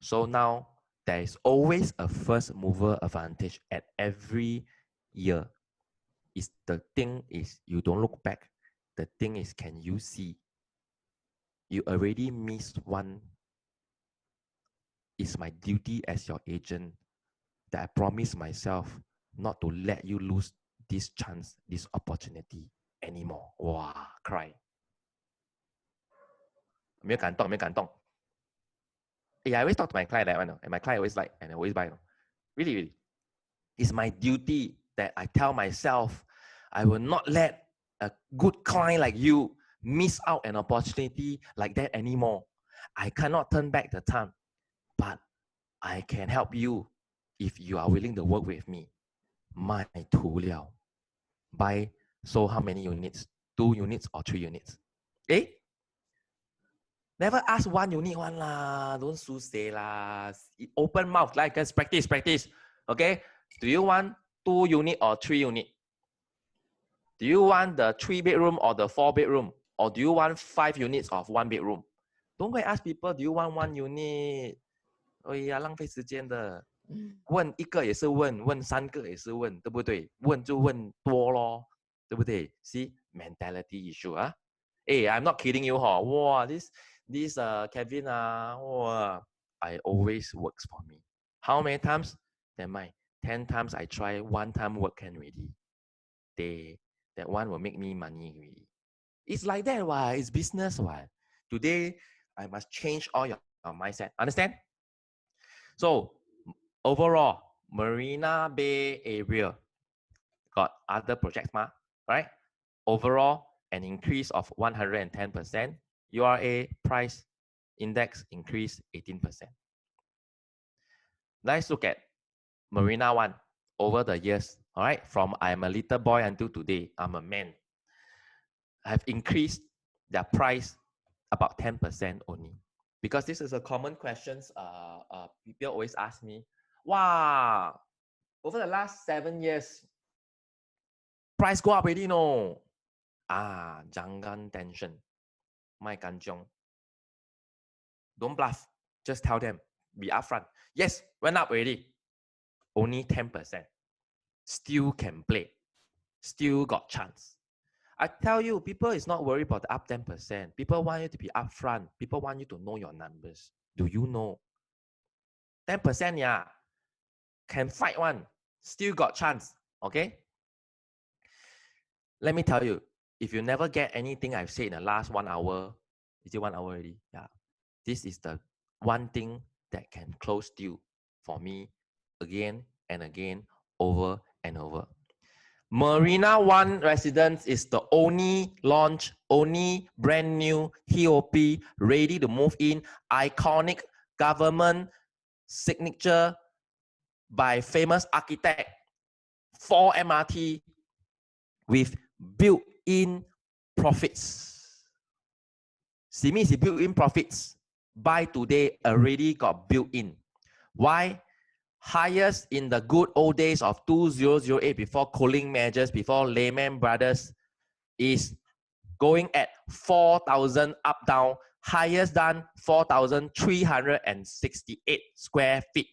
Speaker 1: So now there is always a first mover advantage at every year. The thing is you don't look back. The thing is, can you see? You already missed one. It's my duty as your agent that I promise myself not to let you lose this chance, this opportunity anymore. Wow, cry. 没有感动，没有感动。Yeah, I always talk to my client that one, and my client always like, and I always buy. Really, really. It's my duty that I tell myself, I will not let a good client like you miss out an opportunity like that anymore. I cannot turn back the time, but I can help you if you are willing to work with me. 卖涂料. Buy, so how many units? 2 units or 3 units? Never ask 1 unit one lah. Don't say lah. Open mouth. Like, let's practice. Okay? Do you want 2 unit or 3 unit? Do you want the 3 bedroom or the 4 bedroom? Or do you want 5 units of 1 bedroom? Don't go and ask people, do you want 1 unit? 哎呀，浪费时间的。问一个也是问，问3个也是问，对不对？问就问多咯，对不对？ See mentality issue 啊。I'm not kidding you 哈。哇，this Kevin 啊，哇 I always works for me. How many times? Then my 10 times I try, 1 time work can already. That one will make me money already. It's like that, why? It's business, why? Today, I must change all your mindset. Understand? So, overall, Marina Bay area got other projects, right? Overall, an increase of 110%. URA price index increased 18%. Let's look at Marina One over the years. All right, from I'm a little boy until today, I'm a man. Have increased their price about 10% only. Because this is a common question. People always ask me, wow, over the last 7 years, price go up already, no? Jangan tension. My kanjong. Don't bluff. Just tell them. Be upfront. Yes, went up already. Only 10%. Still can play. Still got chance. I tell you, people is not worried about the up 10%. People want you to be upfront. People want you to know your numbers. Do you know? 10%, yeah. Can fight one. Still got chance. Okay? Let me tell you, if you never get anything I've said in the last 1 hour, is it 1 hour already? Yeah. This is the one thing that can close deal for me again and again, over and over. Marina One Residence is the only launch, only brand new TOP, ready to move in, iconic government signature by famous architect, 4 MRT with built-in profits. Simi is built-in profits. Buy today already got built-in. Why? Highest in the good old days of 2008 before cooling measures, before Lehman Brothers, is going at 4,000 up down, highest than 4,368 square feet.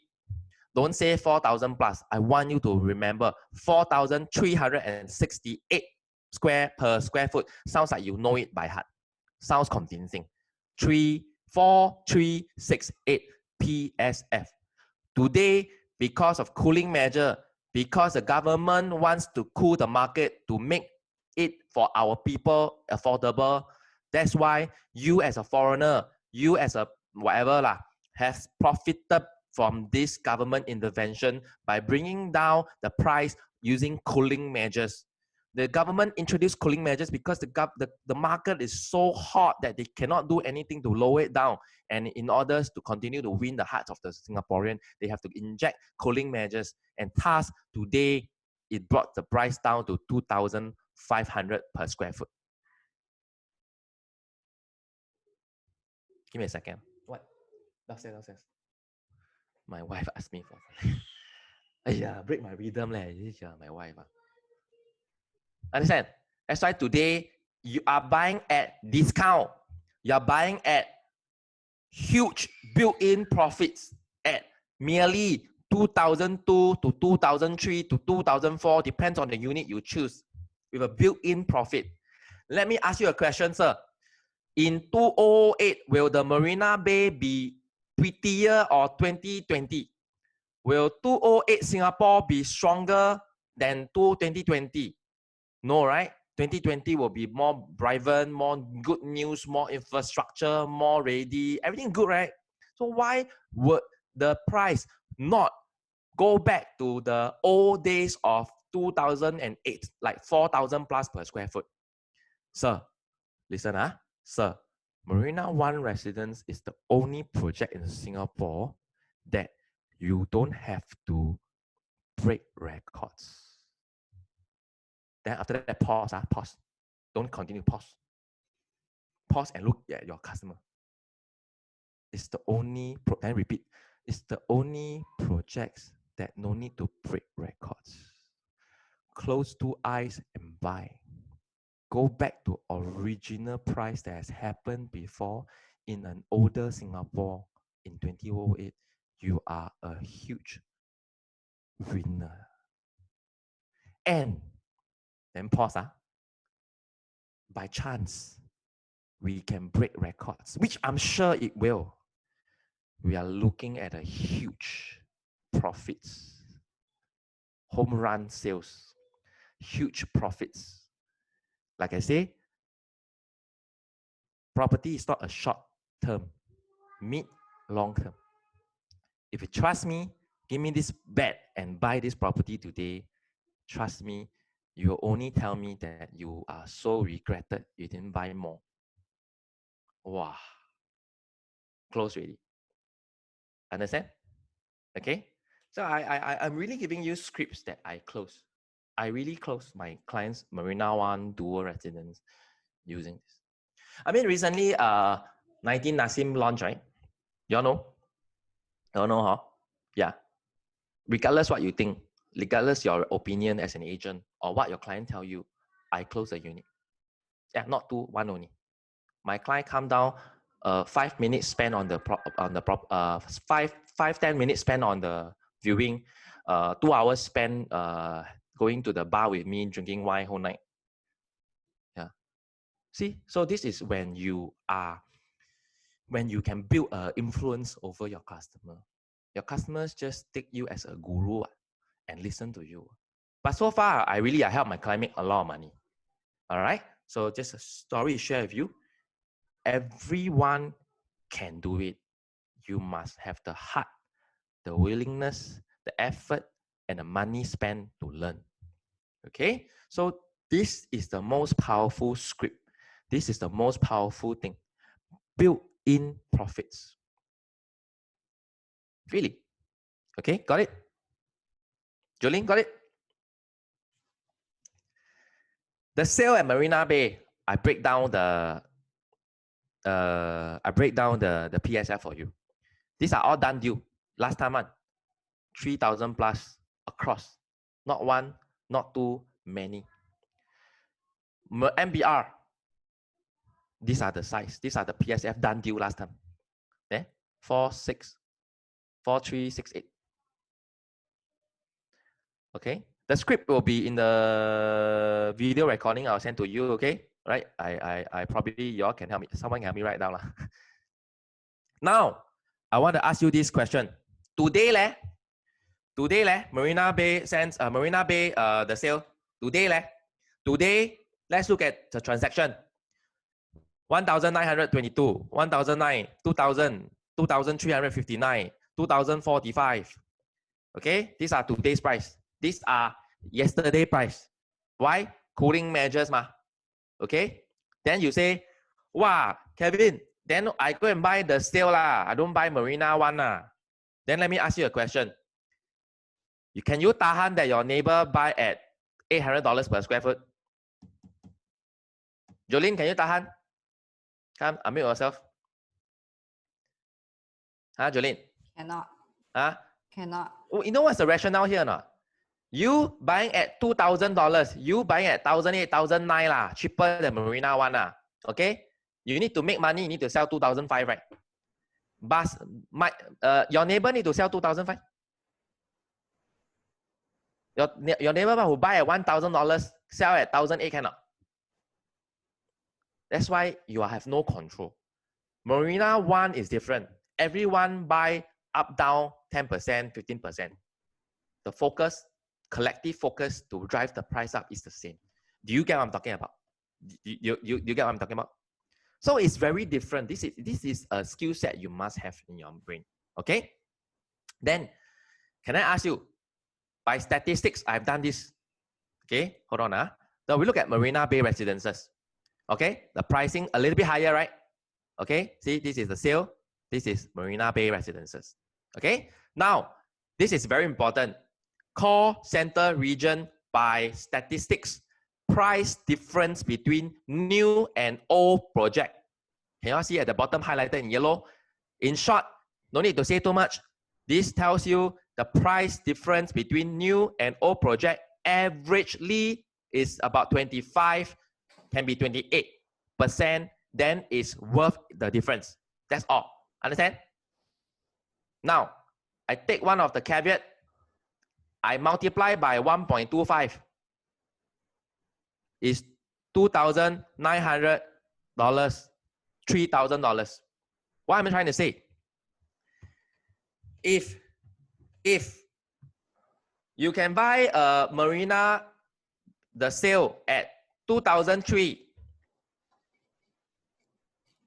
Speaker 1: Don't say 4,000 plus. I want you to remember 4,368 square per square foot. Sounds like you know it by heart. Sounds convincing. 4368 PSF. Today, because of cooling measure, because the government wants to cool the market to make it for our people affordable, that's why you as a foreigner, you as a whatever lah, has profited from this government intervention by bringing down the price using cooling measures. The government introduced cooling measures because the market is so hot that they cannot do anything to lower it down. And in order to continue to win the hearts of the Singaporean, they have to inject cooling measures. And thus, today, it brought the price down to 2,500 per square foot. Give me a second. What? Downstairs. My wife asked me for something. Break my rhythm leh. My wife. Understand? That's why today you are buying at discount. You are buying at huge built-in profits at merely 2002 to 2003 to 2004, depends on the unit you choose, with a built-in profit. Let me ask you a question, sir. In 2008, will the Marina Bay be prettier or 2020? Will 2008 Singapore be stronger than 2020? No, right? 2020 will be more vibrant, more good news, more infrastructure, more ready, everything good, right? So why would the price not go back to the old days of 2008, like 4,000 plus per square foot? Sir, listen, sir, Marina One Residence is the only project in Singapore that you don't have to break records. Then after that, pause. Don't continue, pause. Pause and look at your customer. it's the only, and repeat, it's the only projects that no need to break records. Close 2 eyes and buy. Go back to original price that has happened before in an older Singapore in 2008. You are a huge winner. And then pause. By chance, we can break records, which I'm sure it will. We are looking at a huge profits, home run sales, huge profits. Like I say, property is not a short term, mid, long term. If you trust me, give me this bet and buy this property today. Trust me, you will only tell me that you are so regretted you didn't buy more. Wow. Close already. Understand? Okay. So I'm really giving you scripts that I close. I really close my clients' Marina One dual residence using this. I mean, recently, 19 Nassim launched, right? Y'all know? Y'all know, huh? Yeah. Regardless what you think, regardless your opinion as an agent or what your client tell you, I close a unit. Yeah, not two, one only. My client come down, 5 minutes spent on the 10 minutes spent on the viewing, 2 hours spent going to the bar with me drinking wine whole night. Yeah. See, so this is when you can build influence over your customer. Your customers just take you as a guru and listen to you. But so far, I help my client make a lot of money. All right. So just a story to share with you. Everyone can do it. You must have the heart, the willingness, the effort, and the money spent to learn. Okay. So this is the most powerful script. This is the most powerful thing. Built-in profits. Really? Okay, got it? Jolene, got it? The sale at Marina Bay, I break down the PSF for you. These are all done due last time on 3,000 plus across, not one, not two, many. MBR, these are the size. These are the PSF done due last time. 4368. Okay, the script will be in the video recording I'll send to you. Okay, right? I probably y'all can help me. Someone can help me write down. Now, I want to ask you this question. Today, Marina Bay sends Marina Bay the sale. Today, let's look at the transaction. 1,922, 1,009, 2,000, 2,359, 2,045. Okay, these are today's price. These are yesterday price. Why? Cooling measures, ma. Okay. Then you say, wow, Kevin, then I go and buy the sale lah. I don't buy Marina One lah. Then let me ask you a question. Can you tahan that your neighbor buy at $800 per square foot? Jolene, can you tahan? Come, unmute yourself. Huh, Jolene?
Speaker 2: Cannot.
Speaker 1: Huh?
Speaker 2: Cannot.
Speaker 1: Oh, you know what's the rationale here or not? You buying at $2,000, you buying at 1,800, 1,009 lah, cheaper than Marina One lah. Okay? You need to make money, you need to sell 2,005, right? But your neighbor need to sell 2,005. Your neighbor who buy at $1,000, sell at 1,008 cannot. That's why you have no control. Marina One is different. Everyone buy up, down, 10%, 15%. The focus, collective focus to drive the price up is the same. Do you get what I'm talking about? You get what I'm talking about? So it's very different. This is a skill set you must have in your brain. Okay? Then, can I ask you, by statistics, I've done this. Okay, hold on. Now we look at Marina Bay residences. Okay, the pricing a little bit higher, right? Okay, see, this is the sale. This is Marina Bay residences. Okay, now this is very important. Core center region by statistics, price difference between new and old project. Can you see at the bottom highlighted in yellow? In short, no need to say too much. This tells you the price difference between new and old project averagely is about 25, can be 28%, then it's worth the difference. That's all. Understand? Now, I take one of the caveat, I multiply by 1.25 is $2,900, $3,000. What am I trying to say? If you can buy a Marina, the sale at 2003,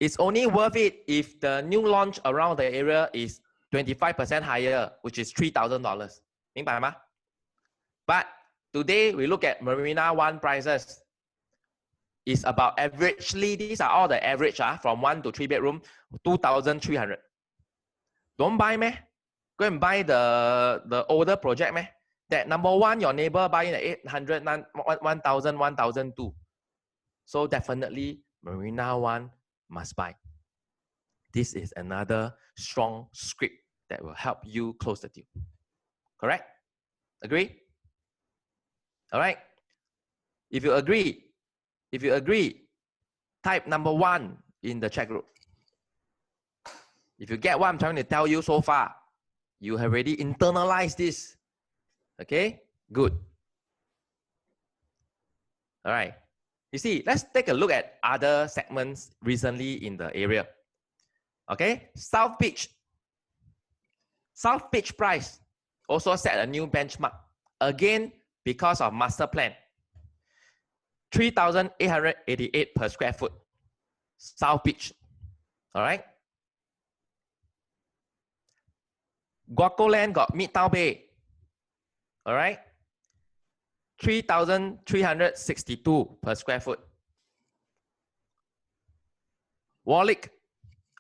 Speaker 1: it's only worth it if the new launch around the area is 25% higher, which is $3,000. 明白吗? But today we look at Marina One prices. It's about averagely, these are all the average from 1 to 3 bedroom, 2,300. Don't buy me. Go and buy the older project me. That number one, your neighbor buying at 800, 1,000, 1,002. So definitely Marina One must buy. This is another strong script that will help you close the deal. Correct? Agree? All right. If you agree, type number 1 in the chat group. If you get what I'm trying to tell you so far, you have already internalized this. Okay, good. All right. You see, let's take a look at other segments recently in the area. Okay, South Beach. South Beach price also set a new benchmark. Again, because of master plan. 3,888 per square foot. South Beach. All right. Guaco Land got Midtown Bay. All right. 3,362 per square foot. Warwick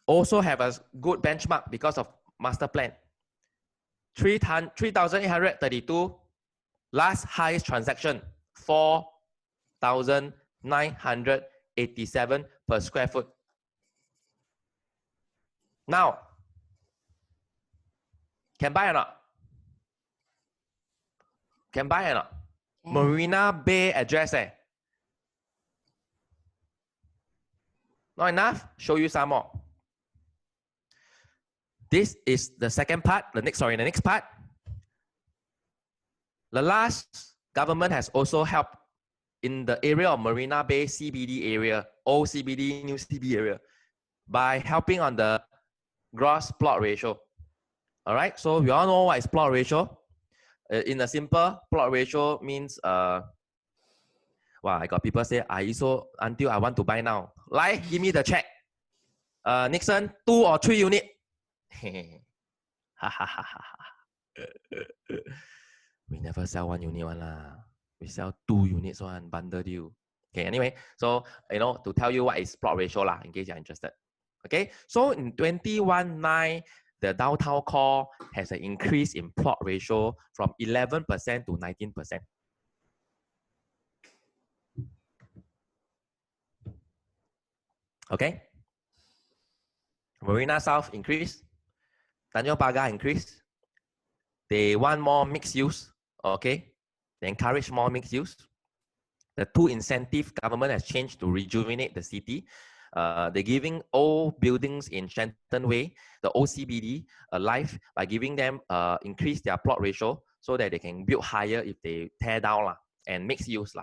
Speaker 1: also have a good benchmark because of master plan. 3,832. Last highest transaction, 4,987 per square foot. Now, can buy or not? Can buy or not? Yeah. Marina Bay address Not enough? Show you some more. This is the second part. The next part. The last government has also helped in the area of Marina Bay CBD area, old CBD, new CBD area, by helping on the gross plot ratio. All right, so we all know what is plot ratio. In a simple, plot ratio means, wow, I got people say, ISO until I want to buy now. Like, give me the check. Nixon, 2 or 3 unit. We never sell 1 unit one lah. We sell 2 units one, bundle deal. Okay, anyway, so, to tell you what is plot ratio lah, in case you're interested. Okay, so in 21.9, the downtown core has an increase in plot ratio from 11% to 19%. Okay. Marina South increase. Tanjong Pagar increase. They want more mixed use. Okay. They encourage more mixed use. The 2 incentive government has changed to rejuvenate the city. They're giving old buildings in Shenton Way, the OCBD, a life by giving them increase their plot ratio so that they can build higher if they tear down and mixed use .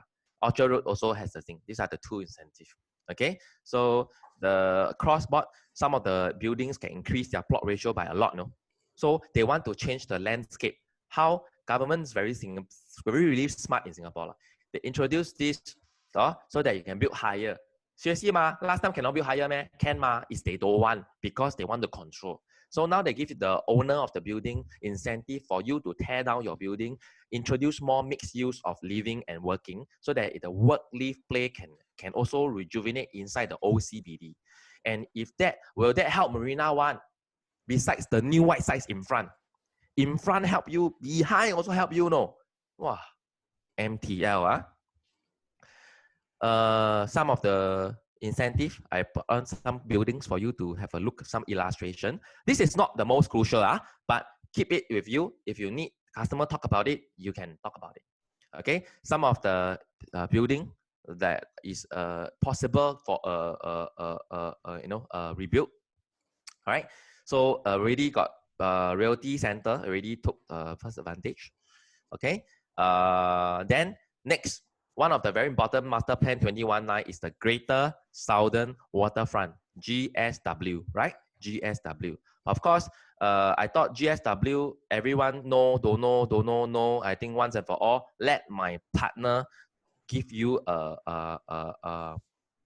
Speaker 1: Orchard Road also has the thing. These are the 2 incentives. Okay, so the cross-board, some of the buildings can increase their plot ratio by a lot. No, so they want to change the landscape. How government's really smart in Singapore. They introduce this so that you can build higher. Seriously, last time cannot build higher, can is they don't want because they want to control. So now they give the owner of the building incentive for you to tear down your building, introduce more mixed use of living and working, so that the work-live play can also rejuvenate inside the OCBD. And if will that help Marina One? Besides the new white sites in front help you, behind also help you, no? Wow, MTL, some of the incentive. I put on some buildings for you to have a look, some illustration. This is not the most crucial, but keep it with you. If you need customer talk about it, you can talk about it. Okay, some of the building that is possible for rebuild. All right, so already got realty center already took first advantage. Okay, then next, one of the very important master plan 21/9 is the Greater Southern Waterfront, GSW, right? GSW. Of course, I thought GSW, everyone know, don't know. I think once and for all, let my partner give you a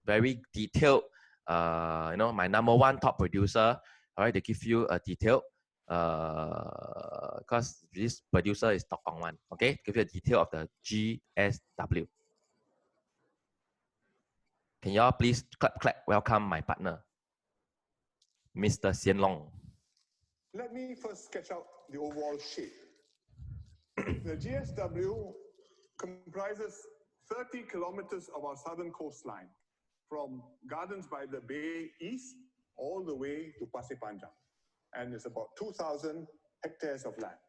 Speaker 1: very detailed, my #1 top producer, all right, they give you a detailed, because this producer is Tok Kong Wan, okay, give you a detail of the GSW. Can y'all please clap, welcome my partner, Mr. Xian Long.
Speaker 4: Let me first sketch out the overall shape. The GSW comprises 30 kilometers of our southern coastline, from Gardens by the Bay east all the way to Pasir Panjang. And it's about 2,000 hectares of land.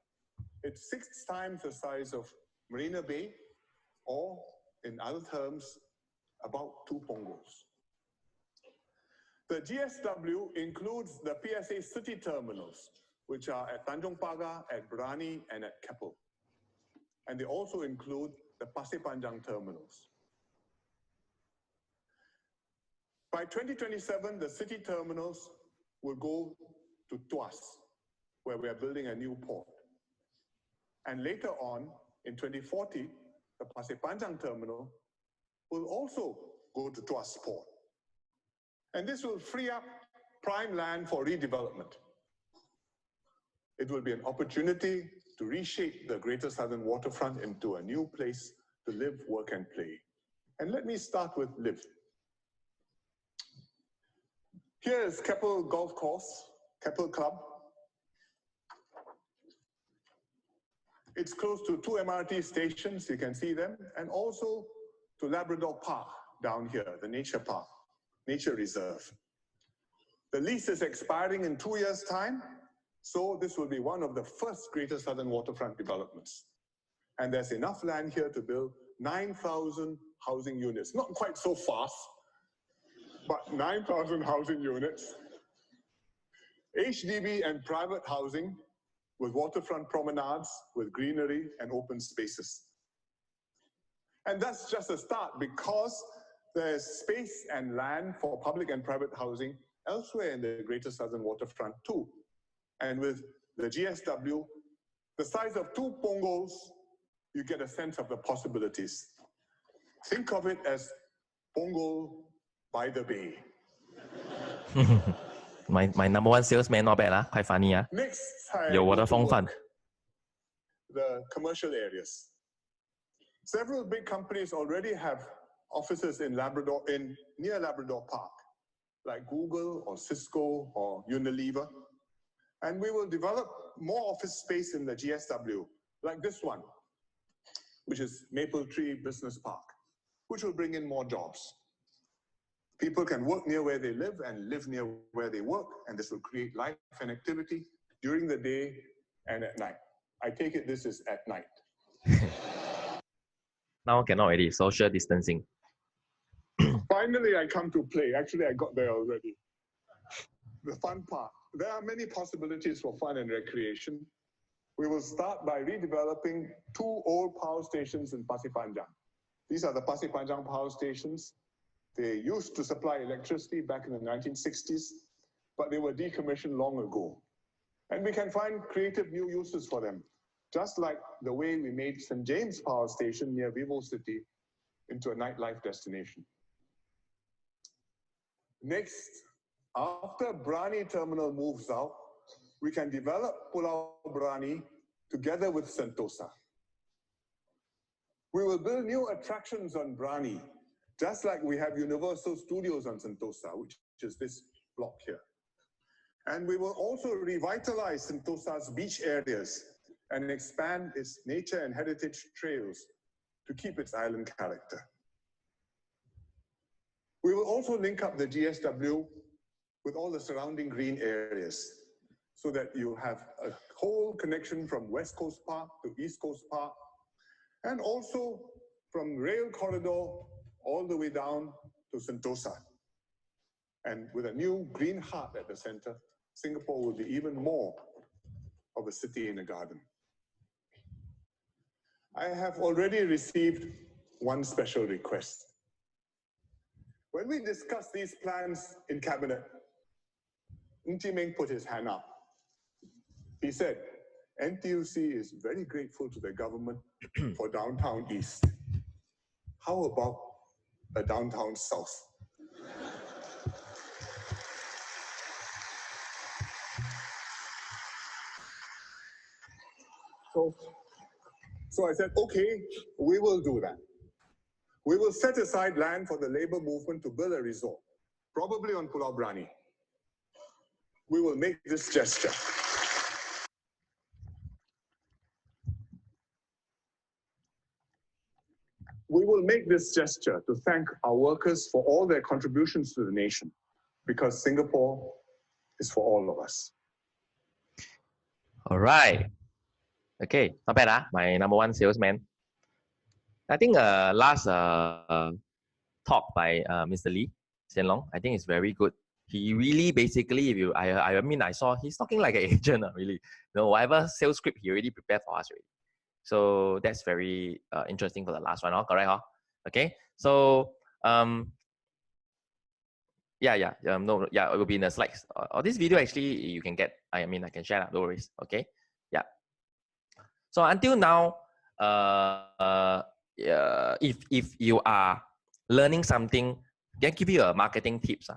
Speaker 4: It's 6 times the size of Marina Bay, or in other terms, about 2 Punggol's. The GSW includes the PSA city terminals, which are at Tanjong Pagar, at Brani, and at Keppel. And they also include the Pasir Panjang terminals. By 2027, the city terminals will go to Tuas, where we are building a new port. And later on, in 2040, the Pasir Panjang terminal will also go to Tuas port. And this will free up prime land for redevelopment. It will be an opportunity to reshape the Greater Southern Waterfront into a new place to live, work, and play. And let me start with live. Here is Keppel Golf Course, Keppel Club. It's close to 2 MRT stations, you can see them, and also to Labrador Park down here, the nature park, nature reserve. The lease is expiring in 2 years' time, so this will be one of the first Greater Southern Waterfront developments. And there's enough land here to build 9,000 housing units. Not quite so fast, but 9,000 housing units. HDB and private housing with waterfront promenades, with greenery and open spaces. And that's just a start, because there's space and land for public and private housing elsewhere in the Greater Southern Waterfront too. And with the GSW, the size of 2 Punggol's, you get a sense of the possibilities. Think of it as Punggol by the Bay.
Speaker 1: my #1 salesman, not bad, quite funny.
Speaker 4: Next time,
Speaker 1: Your waterfront fun.
Speaker 4: The commercial areas. Several big companies already have offices in Labrador, near Labrador Park, like Google or Cisco or Unilever. And we will develop more office space in the GSW, like this one, which is Maple Tree Business Park, which will bring in more jobs. People can work near where they live and live near where they work, and this will create life and activity during the day and at night. I take it this is at night.
Speaker 1: Now cannot already, social distancing.
Speaker 4: Finally, I come to play. Actually, I got there already. The fun part. There are many possibilities for fun and recreation. We will start by redeveloping 2 old power stations in Pasir Panjang. These are the Pasir Panjang power stations. They used to supply electricity back in the 1960s, but they were decommissioned long ago. And we can find creative new uses for them, just like the way we made St. James Power Station near Vivo City into a nightlife destination. Next, after Brani Terminal moves out, we can develop Pulau Brani together with Sentosa. We will build new attractions on Brani, just like we have Universal Studios on Sentosa, which is this block here. And we will also revitalize Sentosa's beach areas and expand its nature and heritage trails to keep its island character. We will also link up the GSW with all the surrounding green areas so that you have a whole connection from West Coast Park to East Coast Park, and also from rail corridor all the way down to Sentosa. And with a new green heart at the center, Singapore will be even more of a city in a garden. I have already received one special request. When we discussed these plans in cabinet, Ng Chee Meng put his hand up. He said, NTUC is very grateful to the government for Downtown East. How about a Downtown South? So I said, okay, we will do that. We will set aside land for the labor movement to build a resort, probably on Pulau Brani. We will make this gesture. We will make this gesture to thank our workers for all their contributions to the nation, because Singapore is for all of us.
Speaker 1: All right. Okay, not bad, my number one salesman. I think last talk by Mr. Lee Hsien Loong, I think it's very good. He really basically, if you, I mean, I saw he's talking like an agent, really. You know, whatever sales script he already prepared for us already. So that's very interesting for the last one, correct? Okay, so no, it will be in the slides. Or this video actually you can get. I mean, I can share that. No worries. Okay, yeah. So until now, if you are learning something, can I give you a marketing tips?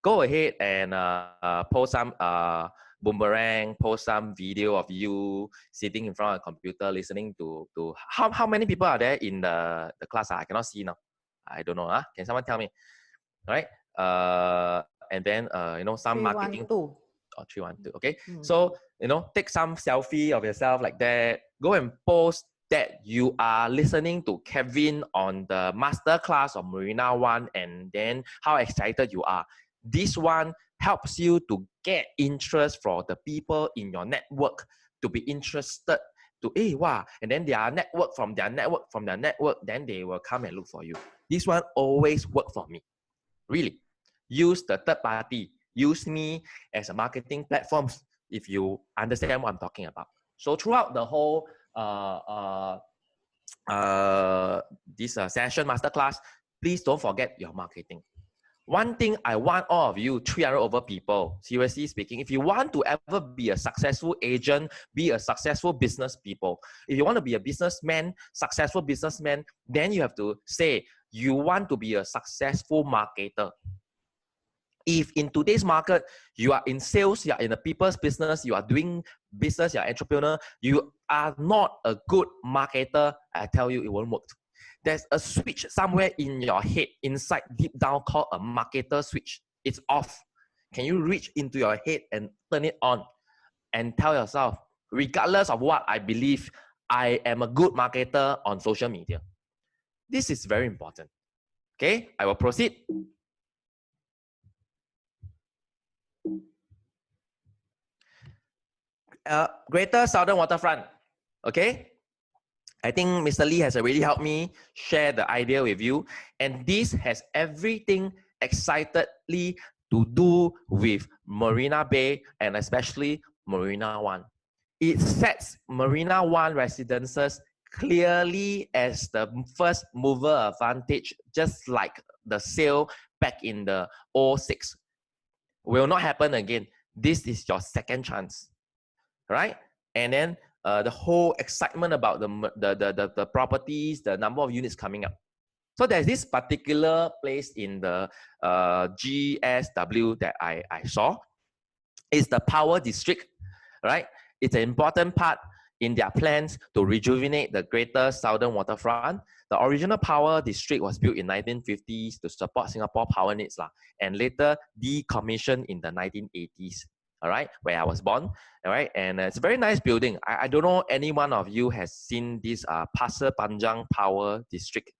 Speaker 1: Go ahead and post some boomerang, post some video of you sitting in front of a computer listening to how many people are there in the class? I cannot see now. I don't know. Can someone tell me? All right. And then you know, some marketing. 312. Okay. So you know, take some selfie of yourself like that. Go and post that you are listening to Kevin on the Masterclass of Marina One, and then how excited you are. This one helps you to get interest for the people in your network to be interested to, wow, and then their network from their network, then they will come and look for you. This one always work for me. Really. Use the third party. Use me as a marketing platform if you understand what I'm talking about. So throughout the whole this session masterclass, please don't forget your marketing. One thing I want all of you, 300 over people, seriously speaking, if you want to ever be a successful agent, be a successful business people, if you want to be a businessman, successful businessman, then you have to say you want to be a successful marketer. If in today's market, you are in sales, you are in a people's business, you are doing business, you are an entrepreneur, you are not a good marketer, I tell you, it won't work. There's a switch somewhere in your head, inside, deep down, called a marketer switch. It's off. Can you reach into your head and turn it on and tell yourself, regardless of what I believe, I am a good marketer on social media. This is very important. Okay, I will proceed. Greater Southern Waterfront. Okay. I think Mr. Lee has already helped me share the idea with you. And this has everything excitedly to do with Marina Bay and especially Marina One. It sets Marina One residences clearly as the first mover advantage, just like the sale back in the 06. Will not happen again. This is your second chance, right? And then the whole excitement about the properties, the number of units coming up. So there's this particular place in the GSW that I saw. It's the Power District, right? It's an important part in their plans to rejuvenate the Greater Southern Waterfront. The original Power District was built in 1950s to support Singapore power needs, and later decommissioned in the 1980s. All right, where I was born. All right, and it's a very nice building. I don't know any one of you has seen this Pasir Panjang Power District.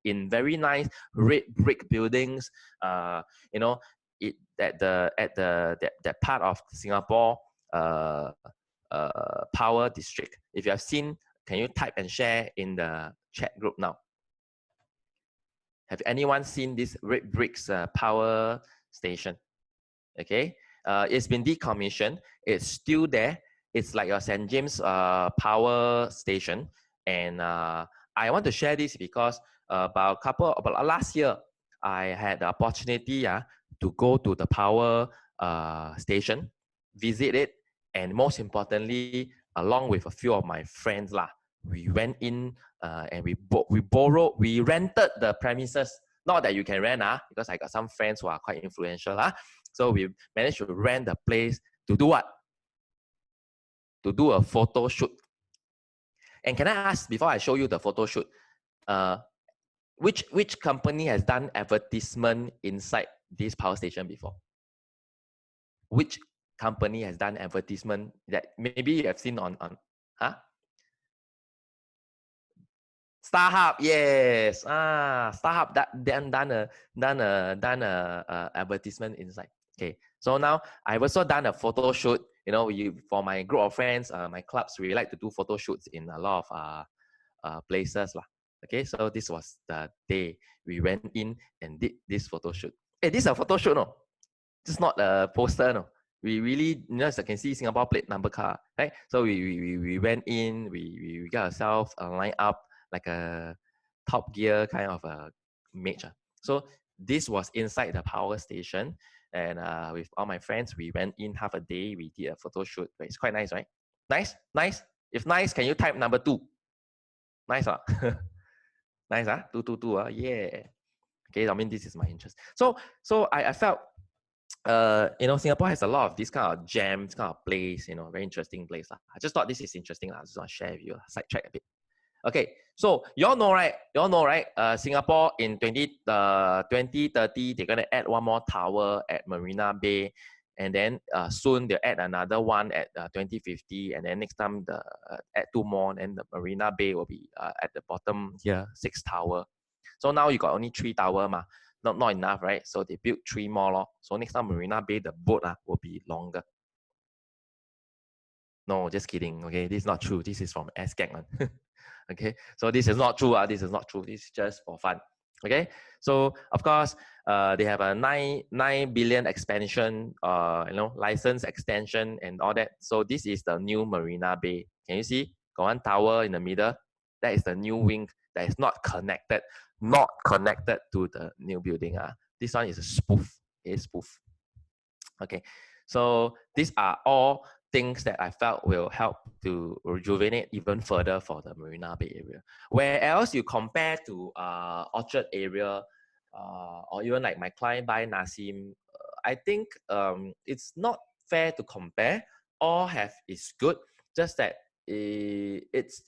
Speaker 1: in very nice red brick buildings. You know, that part of Singapore power district. If you have seen, can you type and share in the chat group now? Have anyone seen this red bricks power station? Okay, it's been decommissioned. It's still there. It's like your St. James power station, and I want to share this because about last year, I had the opportunity to go to the power station, visit it, and most importantly, along with a few of my friends we went in and we rented the premises. Not that you can rent because I got some friends who are quite influential so we managed to rent the place to do what? To do a photo shoot. And can I ask, before I show you the photo shoot, which company has done advertisement inside this power station before? Which company has done advertisement that maybe you have seen on StarHub, yes. StarHub done a advertisement inside. Okay, so now I've also done a photo shoot. You know, for my group of friends, my clubs, we like to do photo shoots in a lot of places Okay, so this was the day we went in and did this photo shoot. Hey, this is a photo shoot, no? This is not a poster, no. We really, as you can see, Singapore plate number car, right? So we went in, we got ourselves lined up like a Top Gear kind of a major. So this was inside the power station, and with all my friends, we went in half a day. We did a photo shoot. It's quite nice, right? Nice, nice. If nice, can you type number 2? Nice, nice, 222, yeah. Okay, I mean this is my interest. So I felt. Singapore has a lot of this kind of gems, kind of place, very interesting place. I just thought this is interesting. I just want to share with you, sidetrack a bit. Okay, so you all know, right? Singapore in 2030, they're going to add one more tower at Marina Bay. And then soon they'll add another one at 2050. And then next time, add 2 more. And the Marina Bay will be at the bottom here, 6 tower. So now you got only 3 tower, not enough, right? So they built 3 more. So next time Marina Bay, the boat will be longer. No, just kidding. Okay, this is not true. This is from SCAG one. Okay, so this is not true. This is not true. This is just for fun. Okay, so of course, they have a 9 billion expansion, license extension and all that. So this is the new Marina Bay. Can you see? Got 1 tower in the middle. That is the new wing that is not connected to the new building. This one is a spoof. A spoof. Okay, so these are all things that I felt will help to rejuvenate even further for the Marina Bay area. Where else you compare to Orchard area, or even like my client by Nasim, I think it's not fair to compare. All have is good, just that it's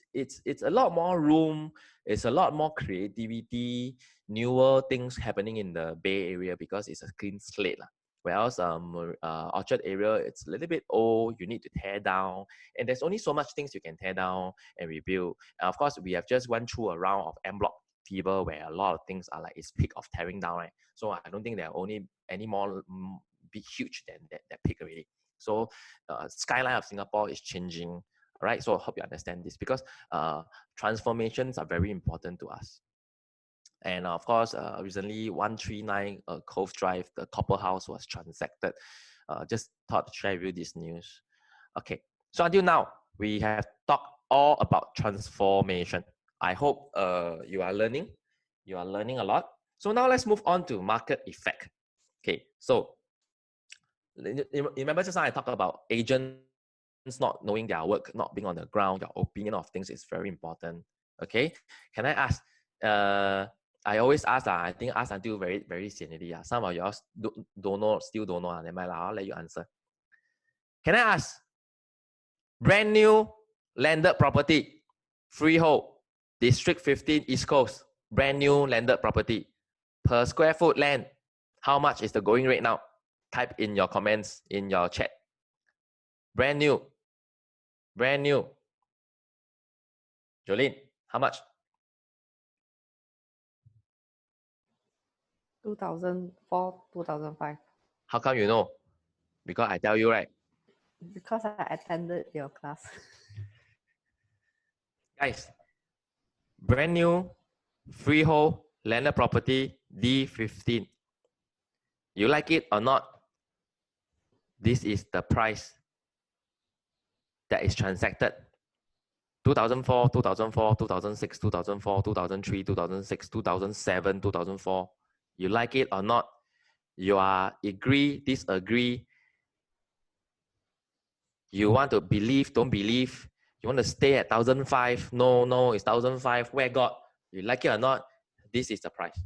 Speaker 1: a lot more room, it's a lot more creativity, newer things happening in the Bay Area because it's a clean slate. Whereas Orchard area, it's a little bit old, you need to tear down, and there's only so much things you can tear down and rebuild. And of course, we have just went through a round of en bloc fever where a lot of things are like it's peak of tearing down, right? So I don't think there are only any more big huge than that peak already. So skyline of Singapore is changing, right? So I hope you understand this because transformations are very important to us. And of course, recently 139 Cove Drive, the Copper House was transacted. Just thought to share with you this news. Okay, so until now, we have talked all about transformation. I hope you are learning. You are learning a lot. So now let's move on to market effect. Okay, so remember just now I talked about agents not knowing their work, not being on the ground, your opinion of things is very important. Okay, can I ask? I always ask, I think ask until very, very sianly. Some of y'all don't know, still don't know. Never mind, I'll let you answer. Can I ask? Brand new landed property, freehold, District 15 East Coast, brand new landed property, per square foot land, how much is the going rate now? Type in your comments in your chat. Brand new. Brand new. Jolene, how much?
Speaker 2: 2004, 2005.
Speaker 1: How come you know? Because I tell you, right?
Speaker 2: Because I attended your class.
Speaker 1: Guys, brand new freehold landed property D15. You like it or not? This is the price that is transacted. 2004, 2004, 2006, 2004, 2003, 2006, 2007, 2004. You like it or not? You are agree, disagree. You want to believe, don't believe. You want to stay at 1,005? No, no, it's 1,005. Where God? You like it or not? This is the price.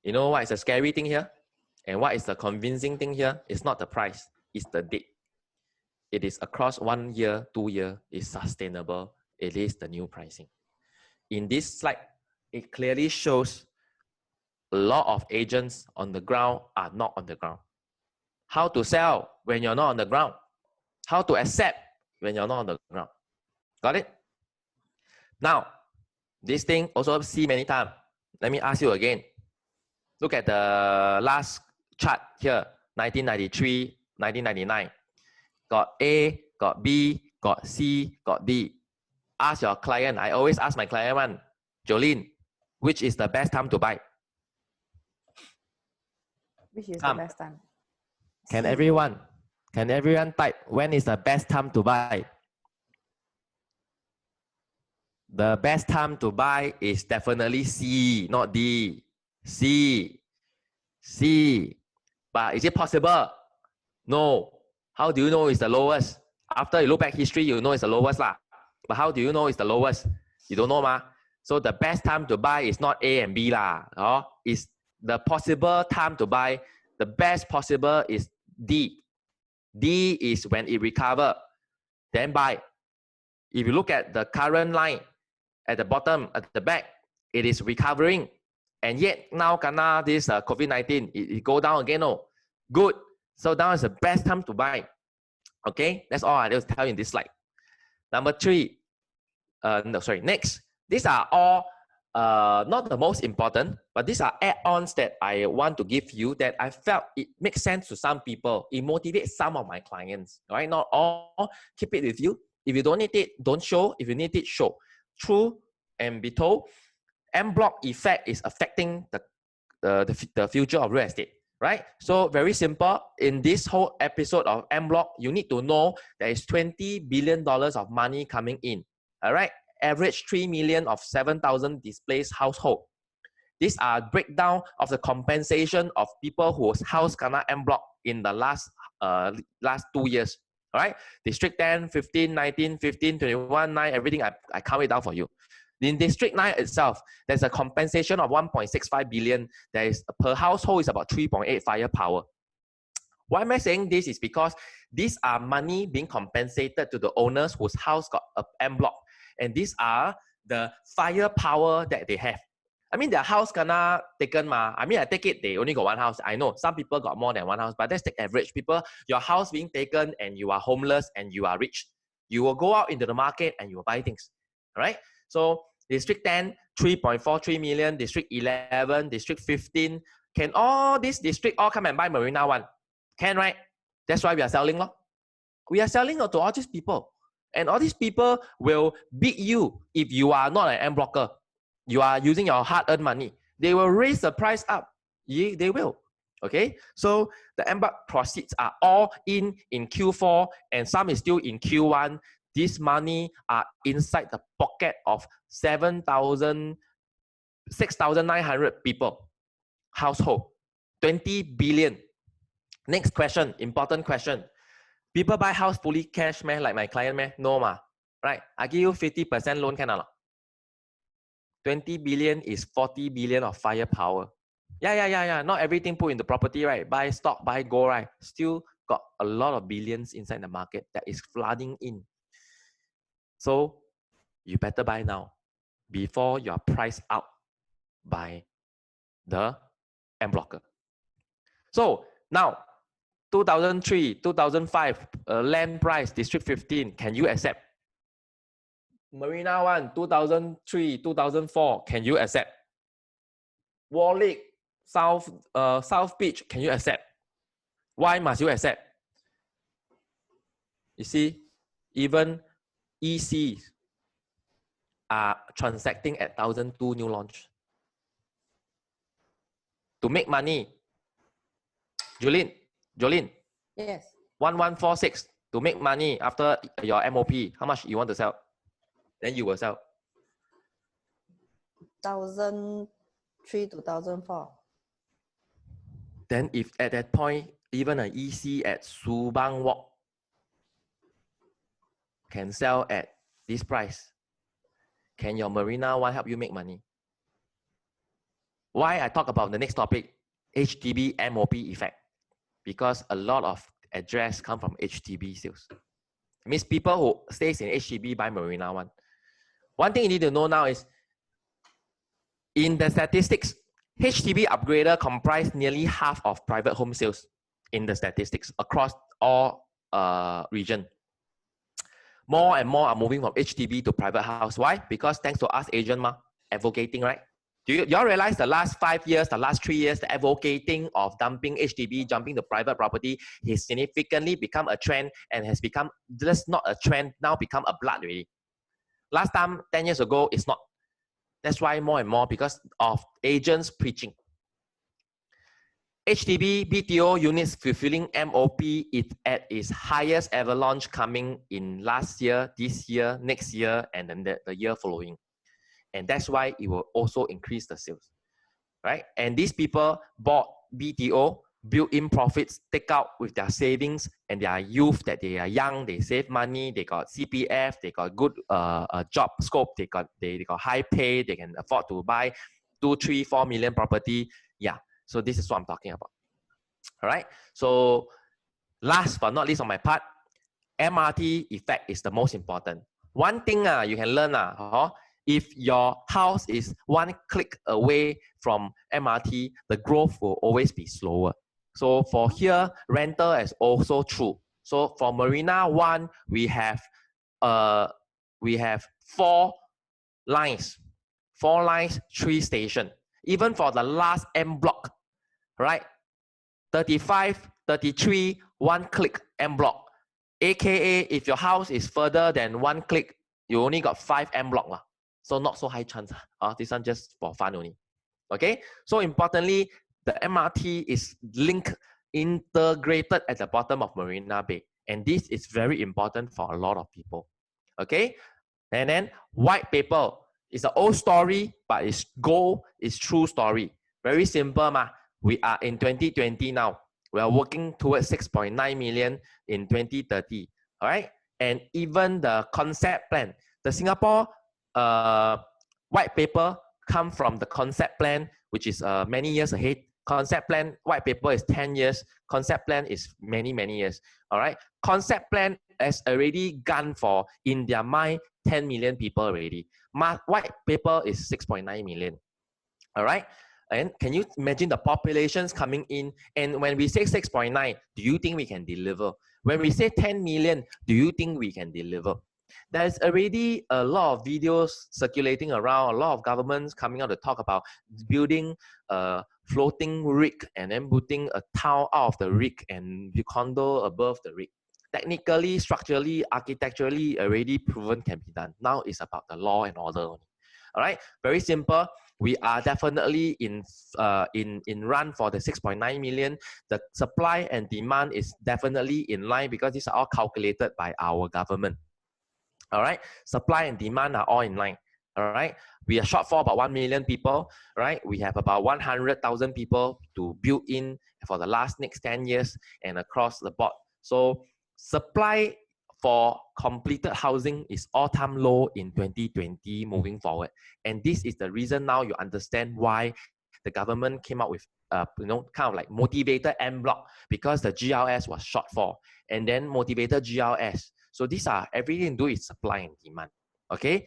Speaker 1: You know what is the scary thing here? And what is the convincing thing here? It's not the price, it's the date. It is across 1 year, 2 years, it's sustainable. It is the new pricing. In this slide, it clearly shows a lot of agents on the ground are not on the ground. How to sell when you're not on the ground. How to accept when you're not on the ground. Got it? Now, this thing also see many times. Let me ask you again. Look at the last chart here, 1993, 1999. Got A, got B, got C, got D. Ask your client. I always ask my client one, Jolene, which is the best time to buy?
Speaker 2: Which is the best time?
Speaker 1: Can everyone type when is the best time to buy? The best time to buy is definitely C, not D. C. C. But is it possible? No. How do you know it's the lowest? After you look back history, you know it's the lowest lah. But how do you know it's the lowest? You don't know ma. So the best time to buy is not A and B lah. It's the possible time to buy. The best possible is D. D is when it recover, then buy. If you look at the current line at the bottom, at the back, it is recovering. And yet now kena this COVID-19, it go down again. Oh, good. So now is the best time to buy. Okay, that's all I will tell you in this slide. Number 3, next. These are all not the most important, but these are add-ons that I want to give you that I felt it makes sense to some people. It motivates some of my clients. All right, not all. Keep it with you. If you don't need it, don't show. If you need it, show. True and be told, en bloc effect is affecting the future of real estate. Right? So very simple. In this whole episode of en bloc, you need to know there is $20 billion of money coming in. All right? Average 3 million of 7,000 displaced household. These are breakdown of the compensation of people whose house kena en bloc in the last 2 years. All right? District 10, 15, 19, 15, 21, 9, everything I count it down for you. In District 9 itself, there's a compensation of 1.65 billion. There is per household is about 3.8 firepower. Why am I saying this? Is because these are money being compensated to the owners whose house got en bloc, and these are the firepower that they have. I mean, their house kena taken ma. I mean, I take it they only got one house. I know some people got more than one house, but let's take average people. Your house being taken and you are homeless and you are rich. You will go out into the market and you will buy things. All right? So District 10, 3.43 million. District 11, District 15. Can all these districts all come and buy Marina One? Can, right? That's why we are selling. We are selling to all these people. And all these people will beat you if you are not an en blocker. You are using your hard-earned money. They will raise the price up. Yeah, they will. Okay? So the en bloc proceeds are all in Q4 and some is still in Q1. This money are inside the pocket of 6,900 people, household, 20 billion. Next question, important question. People buy house fully cash, man, like my client, man? No, ma. Right? I give you 50% loan, can or not? 20 billion is 40 billion of firepower. Yeah. Not everything put in the property, right? Buy stock, buy gold, right? Still got a lot of billions inside the market that is flooding in. So you better buy now before you are priced out by the en blocker. So now, 2003, 2005, land price, District 15, can you accept? Marina One, 2003, 2004, can you accept? Warwick, South Beach, can you accept? Why must you accept? You see, even EC are transacting at 1,002 new launch. To make money, Jolene.
Speaker 2: Yes.
Speaker 1: 1146 to make money after your MOP. How much you want to sell? Then you will sell.
Speaker 2: 1,003 to 1,004.
Speaker 1: Then if at that point, even an EC at Subang Walk can sell at this price, can your Marina One help you make money? Why I talk about the next topic, HDB MOP effect? Because a lot of address come from HDB sales. It means people who stays in HDB buy Marina One. One thing you need to know now is, in the statistics, HDB upgrader comprise nearly half of private home sales in the statistics across all region. More and more are moving from HDB to private house. Why? Because thanks to us agent advocating, right? Do you all realize the last 5 years, the last 3 years, the advocating of dumping HDB, jumping to private property has significantly become a trend and has become just not a trend, now become a blood already. Last time, 10 years ago, it's not. That's why more and more, because of agents preaching. HDB BTO units fulfilling MOP is at its highest ever launch coming in last year, this year, next year, and then the year following. And that's why it will also increase the sales, right? And these people bought BTO, built-in profits, take out with their savings and their youth, that they are young, they save money, they got CPF, they got good job scope, they got high pay, they can afford to buy 2, 3, 4 million property. Yeah, so this is what I'm talking about. All right, so last but not least on my part, MRT effect is the most important. One thing you can learn, if your house is 1 click away from MRT, the growth will always be slower. So for here, rental is also true. So for Marina One, we have 4 lines, 3 stations. Even for the last M block, right? 35, 33, 1 click M block. AKA, if your house is further than 1 click, you only got 5 M block. So not so high chance. This one just for fun only. Okay. So importantly, the MRT is integrated at the bottom of Marina Bay, and this is very important for a lot of people. Okay. And then white paper is an old story, but it's gold, it's true story. Very simple, We are in 2020 now. We are working towards 6.9 million in 2030. All right. And even the concept plan, the Singapore white paper come from the concept plan, which is many years ahead. Concept plan, white paper is 10 years. Concept plan is many, many years. All right. Concept plan has already gone for, in their mind, 10 million people already. White paper is 6.9 million. All right. And can you imagine the populations coming in? And when we say 6.9, do you think we can deliver? When we say 10 million, do you think we can deliver? There's already a lot of videos circulating around, a lot of governments coming out to talk about building a floating rig and then putting a town out of the rig and the condo above the rig. Technically, structurally, architecturally, already proven can be done. Now it's about the law and order only. All right, very simple. We are definitely in run for the 6.9 million. The supply and demand is definitely in line because these are all calculated by our government. All right, supply and demand are all in line. All right, we are short for about 1 million people. Right, we have about 100,000 people to build in for the next 10 years and across the board. So supply for completed housing is all-time low in 2020 moving forward. And this is the reason now you understand why the government came out with kind of like motivated M block, because the GLS was short for, and then motivated GLS. So these are everything to do is supply and demand. Okay,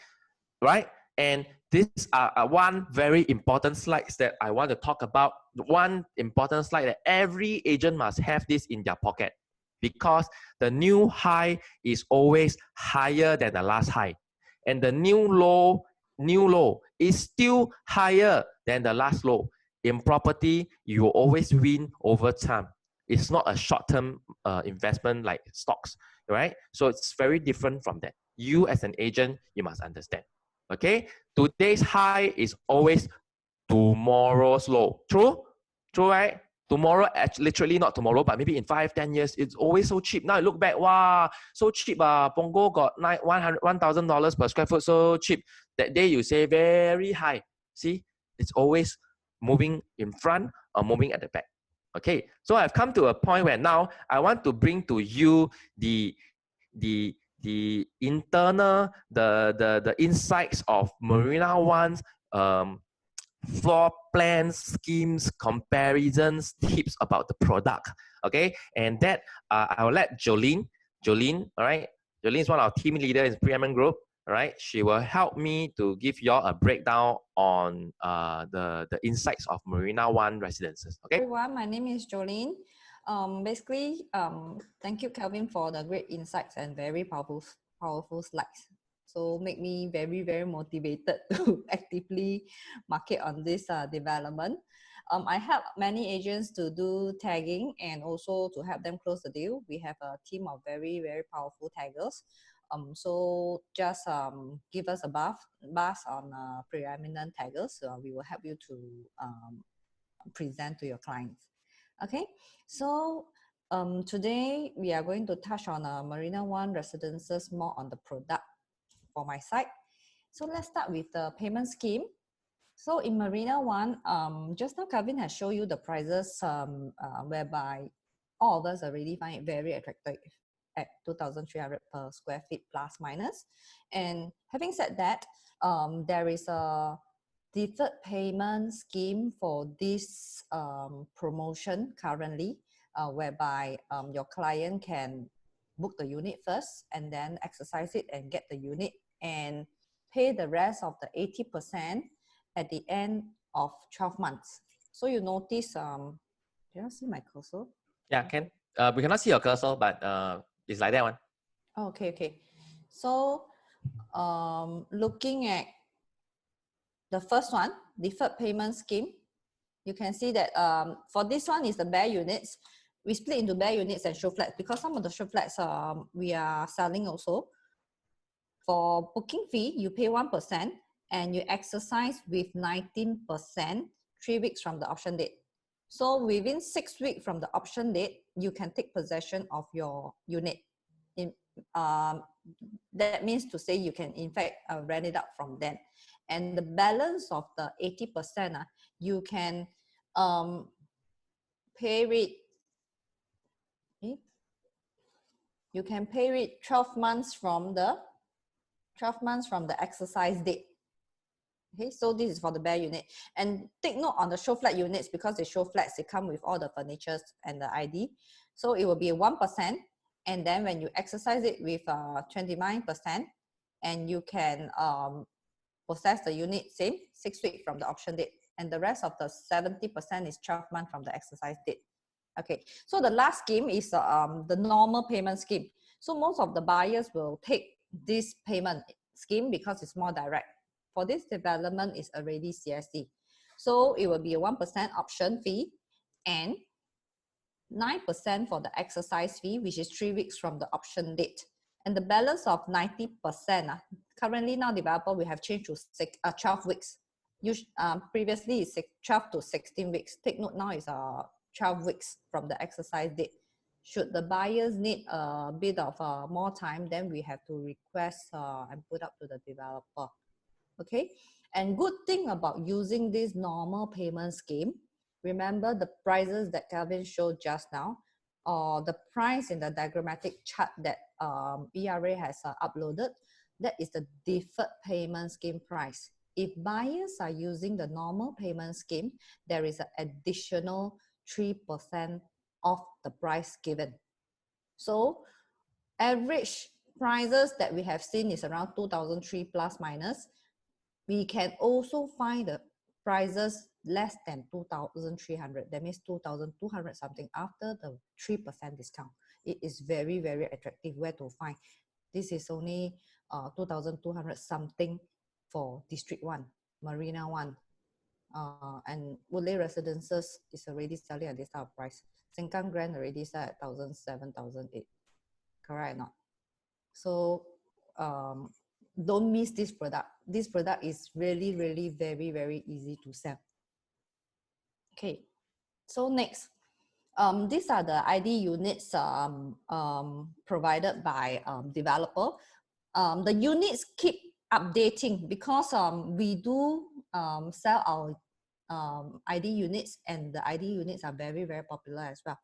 Speaker 1: right? And these are one very important slides that I want to talk about. One important slide that every agent must have this in their pocket, because the new high is always higher than the last high, and the new low is still higher than the last low. in property, you will always win over time. It's not a short-term investment like stocks, right? So it's very different from that. You as an agent, you must understand. Okay, today's high is always tomorrow's low. True? True, right? Tomorrow, actually, literally not tomorrow, but maybe in 5-10 years, it's always so cheap. Now I look back, wow, so cheap. Punggol got $1,000 per square foot, so cheap. That day you say very high. See, it's always moving in front or moving at the back. Okay, so I've come to a point where now I want to bring to you the internal the insights of Marina One's floor plans, schemes, comparisons, tips about the product. Okay, and that I will let Jolene, all right, Jolene is one of our team leaders in Preeminent Group. All right, she will help me to give you all a breakdown on the insights of Marina One residences. Okay,
Speaker 2: everyone, my name is Jolene. Thank you, Kelvin, for the great insights and very powerful slides. So make me very, very motivated to actively market on this development. I help many agents to do tagging and also to help them close the deal. We have a team of very, very powerful taggers. So just give us a buzz on Preeminent taggers. We will help you to present to your clients. Okay, so today we are going to touch on Marina One residences, more on the product for my side. So let's start with the payment scheme. So in Marina One, just now Kevin has shown you the prices whereby all of us already find it very attractive at 2,300 per square feet plus minus. And having said that, there is a deferred payment scheme for this promotion currently, whereby your client can book the unit first and then exercise it and get the unit and pay the rest of the 80% at the end of 12 months. So you notice, can you see my cursor?
Speaker 1: Yeah, can. We cannot see your cursor, but it's like that one.
Speaker 2: Okay. So looking at the first one, deferred payment scheme, you can see that for this one is the bare units. We split into bare units and show flats because some of the show flats we are selling also. For booking fee, you pay 1% and you exercise with 19% 3 weeks from the option date. So within 6 weeks from the option date, you can take possession of your unit. That means to say you can in fact rent it out from then. And the balance of the 80%, you can pay it. You can pay it 12 months from the exercise date. Okay, so this is for the bare unit. And take note on the show flat units, because they show flats, they come with all the furnitures and the ID. So it will be 1%. And then when you exercise it with 29%, and you can possess the unit same 6 weeks from the option date. And the rest of the 70% is 12 months from the exercise date. Okay, so the last scheme is the normal payment scheme. So most of the buyers will take this payment scheme because it's more direct. For this development, is already CSD. So it will be a 1% option fee and 9% for the exercise fee, which is 3 weeks from the option date. And the balance of 90%, currently now developer, we have changed to 12 weeks. Previously, it's 12 to 16 weeks. Take note now, it's 12 weeks from the exercise date. Should the buyers need a bit of more time, then we have to request and put up to the developer. Okay, and good thing about using this normal payment scheme, remember the prices that Kelvin showed just now, or the price in the diagrammatic chart that ERA has uploaded, that is the deferred payment scheme price. If buyers are using the normal payment scheme, there is an additional 3% of the price given. So average prices that we have seen is around 2,003 plus minus. We can also find the prices less than 2,300. That means 2,200 something after the 3% discount. It is very, very attractive. Where to find? This is only 2,200 something for District 1, Marina One. And Woodleigh Residences is already selling at this type of price. Sengkang Grand already sell at 1,700, 1,800. Correct or not? So don't miss this product. This product is really, really very, very easy to sell. Okay, so next, these are the ID units provided by developer. The units keep updating because we do sell our ID units, and the ID units are very, very popular as well.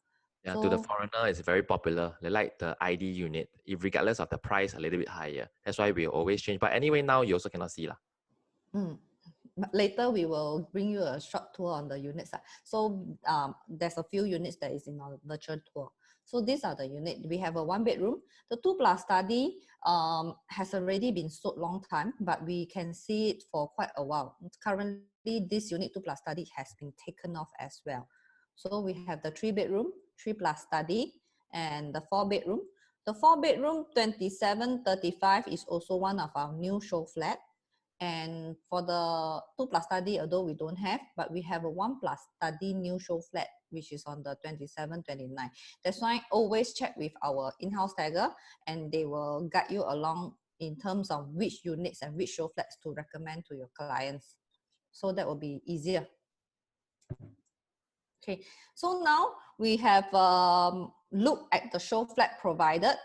Speaker 1: Yeah,
Speaker 2: So,
Speaker 1: to the foreigner, it's very popular. They like the ID unit, if regardless of the price, a little bit higher. That's why we always change. But anyway, now you also cannot see lah.
Speaker 2: Later we will bring you a short tour on the units. So there's a few units that is in our virtual tour. So these are the unit. We have a 1-bedroom. The 2+ study has already been sold long time, but we can see it for quite a while. Currently, this unit 2+ study has been taken off as well. So we have the 3-bedroom, 3+ study, and the 4-bedroom. The 4-bedroom 2735 is also one of our new show flat. And for the 2+ study, although we don't have, but we have a 1+ study new show flat, which is on the 2729. That's why always check with our in-house tagger, and they will guide you along in terms of which units and which show flats to recommend to your clients. So that will be easier. Okay, so now we have looked at the show flat provided.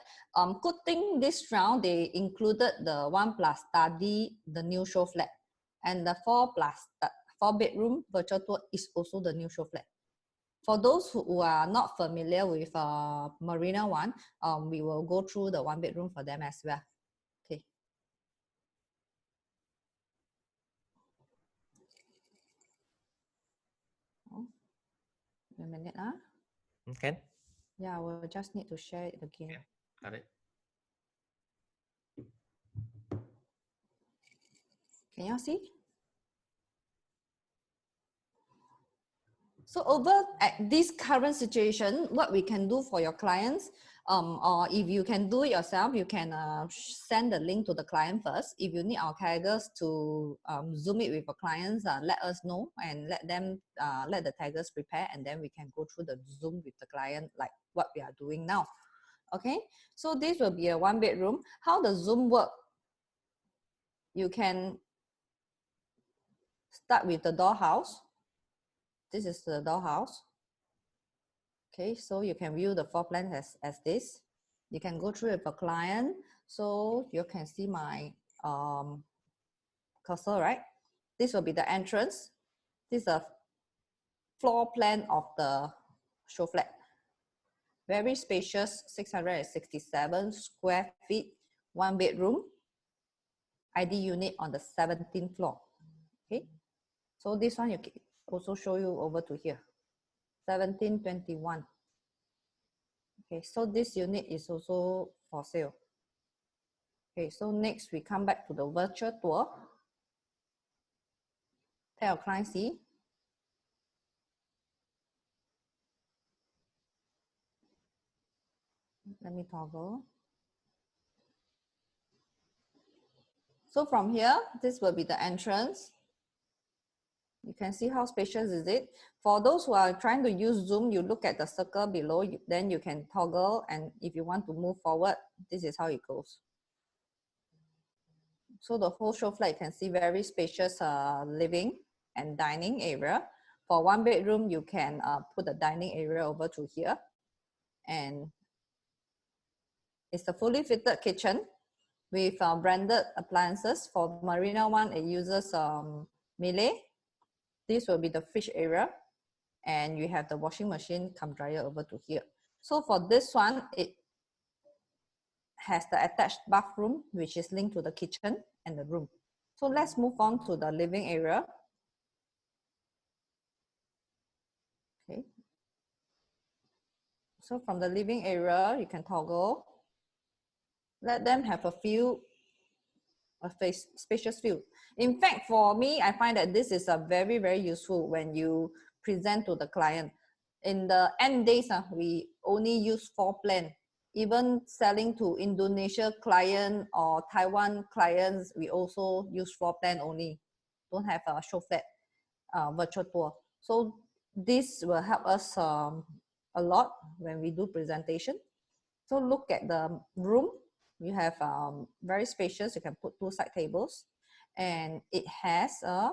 Speaker 2: Good thing this round, they included the 1+ study, the new show flat, and the 4-bedroom virtual tour is also the new show flat. For those who are not familiar with Marina One, we will go through the 1-bedroom for them as well. Okay. A minute.
Speaker 1: Okay.
Speaker 2: Yeah, we'll just need to share it again.
Speaker 1: Yeah, got it.
Speaker 2: Can you see? So over at this current situation, what we can do for your clients, or if you can do it yourself, you can send the link to the client first. If you need our taggers to Zoom it with your clients, let us know and let them, let the taggers prepare, and then we can go through the Zoom with the client like what we are doing now. Okay, so this will be a 1-bedroom. How the Zoom work? You can start with the dollhouse. This is the dollhouse. Okay, so you can view the floor plan as this. You can go through with a client. So you can see my cursor, right? This will be the entrance. This is a floor plan of the show flat. Very spacious, 667 square feet, 1-bedroom. ID unit on the 17th floor. Okay, so this one you can also show you over to here. 1721. Okay, so this unit is also for sale. Okay, so next we come back to the virtual tour. Tell our client see. Let me toggle. So from here, this will be the entrance. You can see how spacious is it. For those who are trying to use Zoom, you look at the circle below, then you can toggle, and if you want to move forward, this is how it goes. So the whole show flat, you can see very spacious living and dining area. For 1-bedroom, you can put the dining area over to here, and it's a fully fitted kitchen with branded appliances. For Marina One, it uses Miele. This will be the fridge area, and you have the washing machine cum dryer over to here. So for this one, it has the attached bathroom, which is linked to the kitchen and the room. So let's move on to the living area. Okay. So from the living area, you can toggle. Let them have a spacious view. In fact, for me, I find that this is a very, very useful when you present to the client. In the end days, we only use floor plan. Even selling to Indonesia client or Taiwan clients, we also use floor plan only. Don't have a show flat. virtual tour. So this will help us a lot when we do presentation. So look at the room. You have very spacious. You can put 2 side tables, and it has a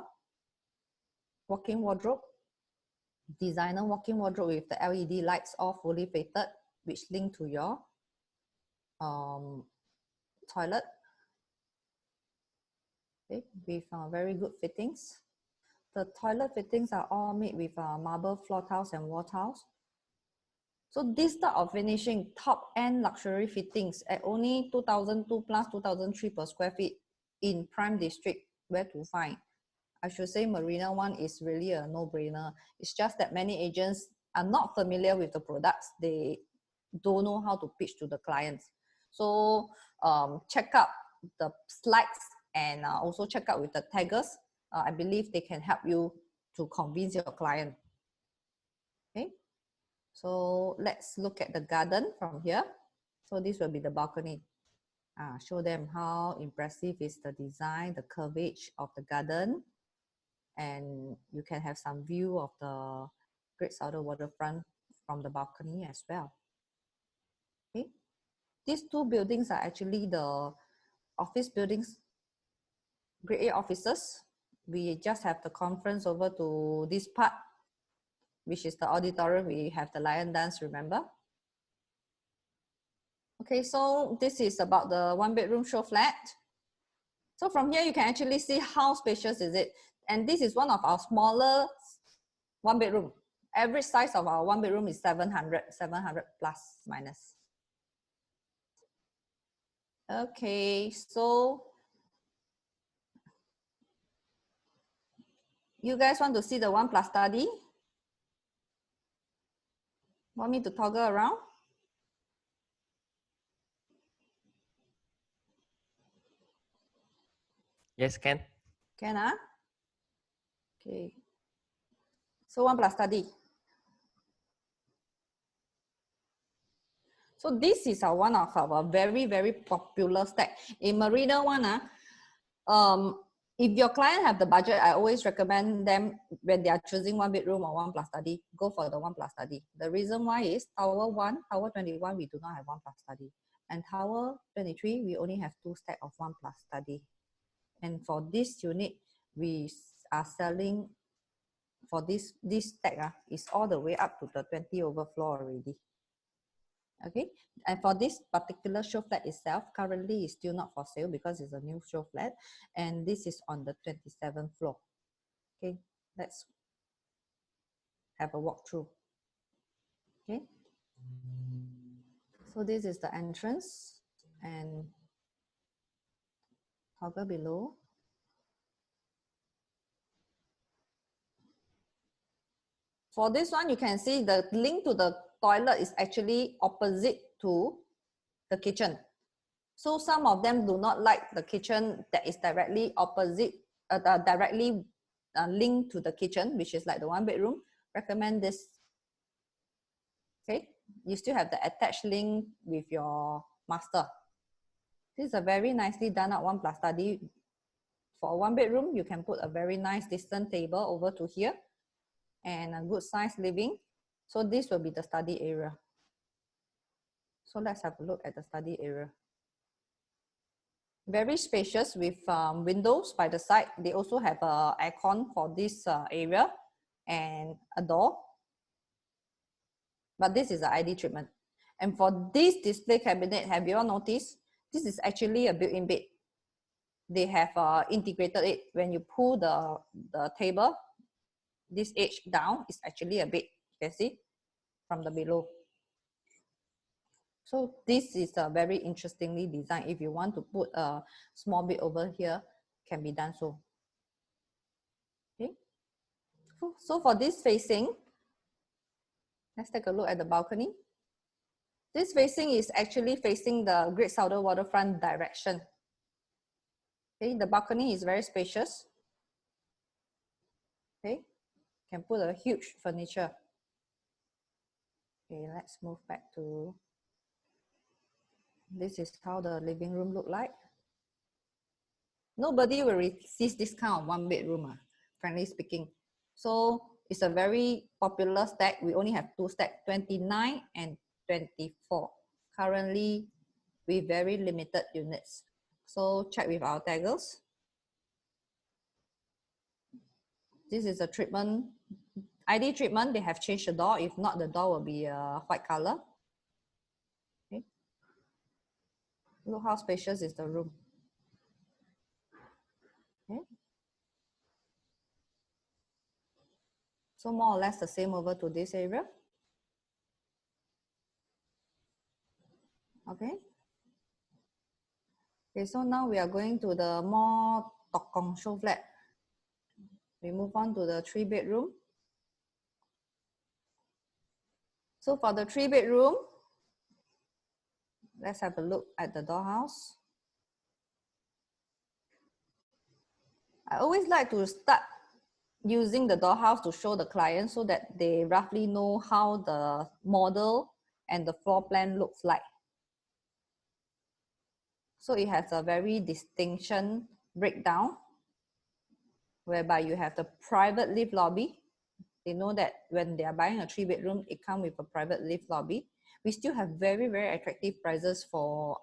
Speaker 2: walk-in wardrobe, designer walk-in wardrobe with the LED lights all fully fitted, which link to your toilet. Okay, with very good fittings. The toilet fittings are all made with marble floor tiles and wall tiles. So this type of finishing, top-end luxury fittings at only 2002 plus 2003 per square feet in prime district, where to find? I should say Marina One is really a no-brainer. It's just that many agents are not familiar with the products. They don't know how to pitch to the clients. So check out the slides and also check out with the taggers. I believe they can help you to convince your client. Okay, so let's look at the garden from here. So this will be the balcony. Show them how impressive is the design, the curvature of the garden, and you can have some view of the Great Southern Waterfront from the balcony as well. Okay, these 2 buildings are actually the office buildings, Grade A offices. We just have the conference over to this part, which is the auditorium. We have the lion dance, remember? Okay, so this is about the 1-bedroom show flat. So from here, you can actually see how spacious is it. And this is one of our smaller 1-bedroom. Average size of our 1-bedroom is 700 plus minus. Okay, so you guys want to see the 1+ study? Want me to toggle around?
Speaker 1: Yes, can.
Speaker 2: Can I? Okay. So 1+ study. So this is one of our very, very popular stack. In Marina One, if your client have the budget, I always recommend them when they are choosing 1-bedroom or 1+ study, go for the 1+ study. The reason why is Tower 1, Tower 21, we do not have 1+ study. And Tower 23, we only have 2 stacks of 1+ study. And for this unit, we are selling for this stack is all the way up to the 20 overfloor already. Okay, and for this particular show flat itself, currently is still not for sale because it's a new show flat, and this is on the 27th floor. Okay, let's have a walkthrough. Okay, so this is the entrance, and toggle below. For this one, you can see the link to the toilet is actually opposite to the kitchen. So some of them do not like the kitchen that is directly opposite, directly linked to the kitchen, which is like the 1-bedroom. Recommend this. Okay, you still have the attached link with your master. This is a very nicely done up 1+ study. For a 1-bedroom, you can put a very nice distant table over to here and a good size living. So this will be the study area. So let's have a look at the study area. Very spacious with windows by the side. They also have an aircon for this area and a door. But this is the ID treatment. And for this display cabinet, have you all noticed? This is actually a built-in bed. They have integrated it. When you pull the table, this edge down is actually a bed. You can see from the below. So this is a very interestingly designed. If you want to put a small bed over here, can be done so. Okay. So for this facing, let's take a look at the balcony. This facing is actually facing the Great Southern Waterfront direction. Okay, the balcony is very spacious. Okay, can put a huge furniture. Okay, let's move back to, this is how the living room look like. Nobody will resist this kind of 1-bedroom, frankly speaking. So it's a very popular stack. We only have 2 stacks, 29 and 24. Currently, with very limited units. So check with our taggers. This is a treatment, ID treatment. They have changed the door. If not, the door will be a white color. Okay. Look how spacious is the room. Okay. So more or less the same over to this area. Okay. Okay, so now we are going to the more Tok Kong show flat. We move on to the 3-bedroom. So for the 3-bedroom, let's have a look at the doorhouse. I always like to start using the doorhouse to show the client so that they roughly know how the model and the floor plan looks like. So it has a very distinction breakdown whereby you have the private lift lobby. They know that when they are buying a 3-bedroom, it comes with a private lift lobby. We still have very, very attractive prices for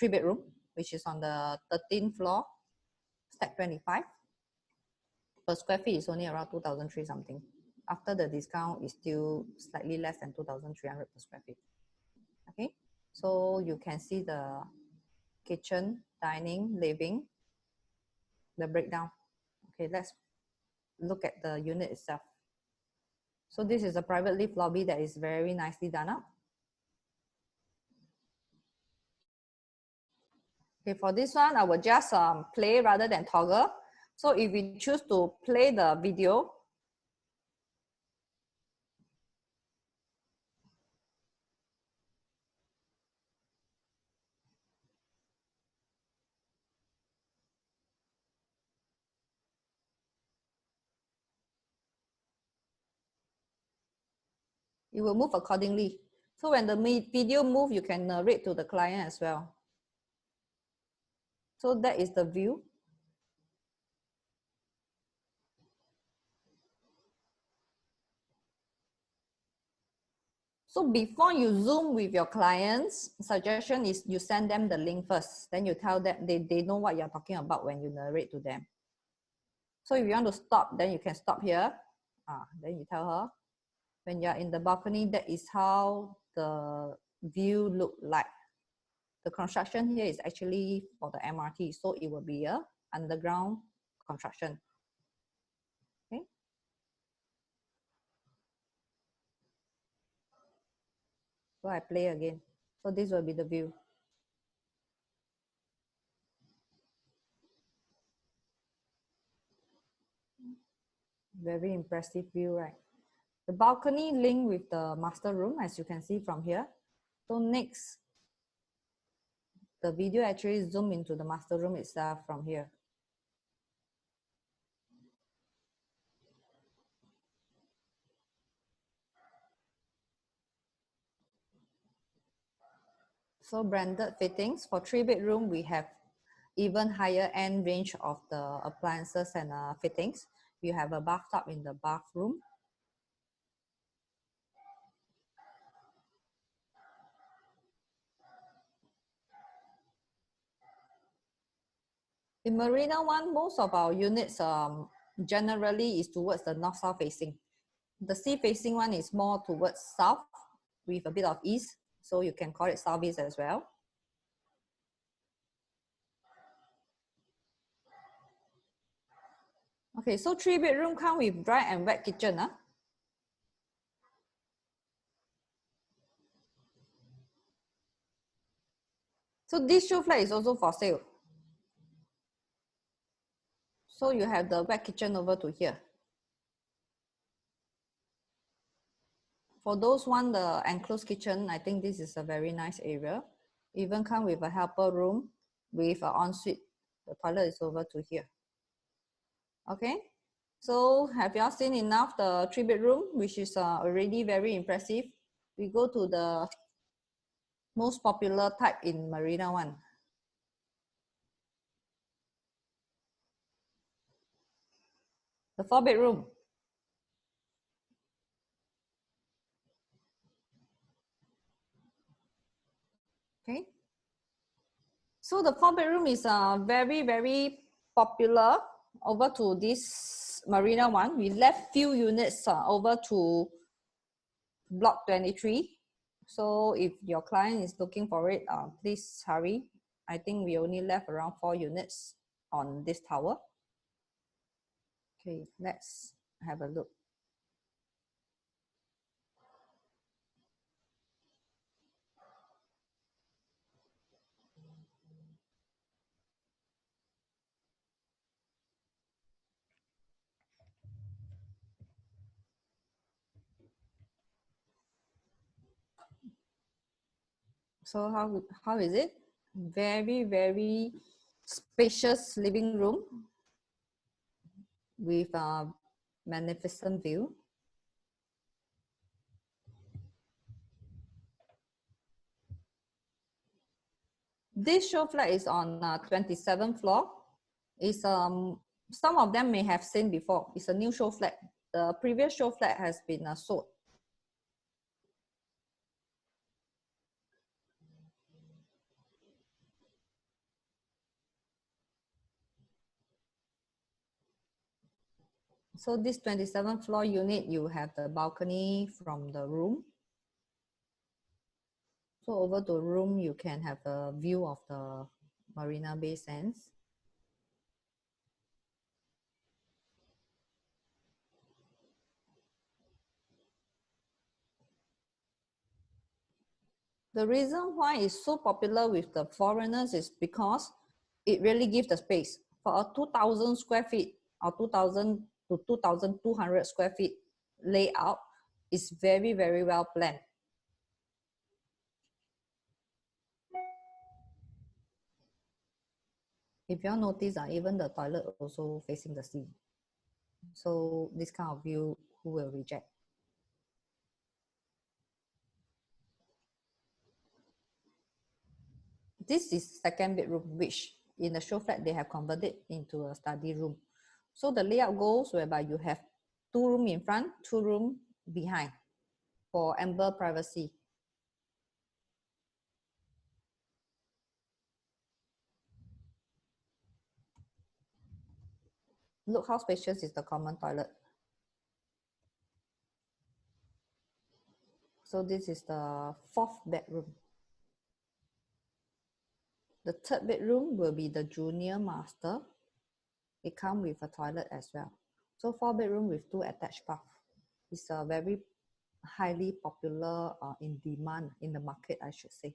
Speaker 2: 3-bedroom, which is on the 13th floor, stack 25. Per square feet is only around 2,300 something. After the discount, is still slightly less than 2,300 per square feet. Okay, so you can see the kitchen, dining, living, the breakdown. Okay, let's look at the unit itself. So this is a private lift lobby that is very nicely done up. Okay, for this one, I will just play rather than toggle. So if we choose to play the video, it will move accordingly. So when the video move, you can narrate to the client as well. So that is the view. So before you Zoom with your clients, suggestion is you send them the link first. Then you tell them, they know what you're talking about when you narrate to them. So if you want to stop, then you can stop here. Then you tell her, when you're in the balcony, that is how the view look like. The construction here is actually for the MRT, so it will be a underground construction. Okay. So I play again. So this will be the view. Very impressive view, right? The balcony link with the master room, as you can see from here. So next, the video actually zoom into the master room itself from here. So branded fittings for 3-bedroom, we have even higher end range of the appliances and fittings. You have a bathtub in the bathroom. In Marina One, most of our units generally is towards the north-south facing. The sea-facing one is more towards south with a bit of east, so you can call it southeast as well. Okay, so 3-bedroom come with dry and wet kitchen. So this show flat is also for sale. So you have the wet kitchen over to here. For those want the enclosed kitchen, I think this is a very nice area. Even come with a helper room with an ensuite. The toilet is over to here. Okay, so have y'all seen enough the 3-bedroom, which is already very impressive? We go to the most popular type in Marina One. The 4-bedroom. So the 4-bedroom is very, very popular over to this Marina One. We left few units over to block 23. So if your client is looking for it, please hurry. I think we only left around 4 units on this tower. Okay, let's have a look. So how is it? Very, very spacious living room with a magnificent view. This show flat is on 27th floor. It's some of them may have seen before. It's a new show flat. The previous show flat has been sold. So this 27th floor unit, you have the balcony from the room. So over the room, you can have a view of the Marina Bay Sands. The reason why it's so popular with the foreigners is because it really gives the space. For a 2,000 square feet or 2,000 to 2,200 square feet layout, is very, very well planned. If you all notice, even the toilet also facing the sea. So this kind of view, who will reject? This is second bedroom, which in the show flat, they have converted into a study room. So the layout goes whereby you have 2 rooms in front, 2 rooms behind for ample privacy. Look how spacious is the common toilet. So this is the 4th bedroom. The 3rd bedroom will be the junior master. It comes with a toilet as well. So 4 bedroom with 2 attached baths. It's a very highly popular in demand in the market, I should say.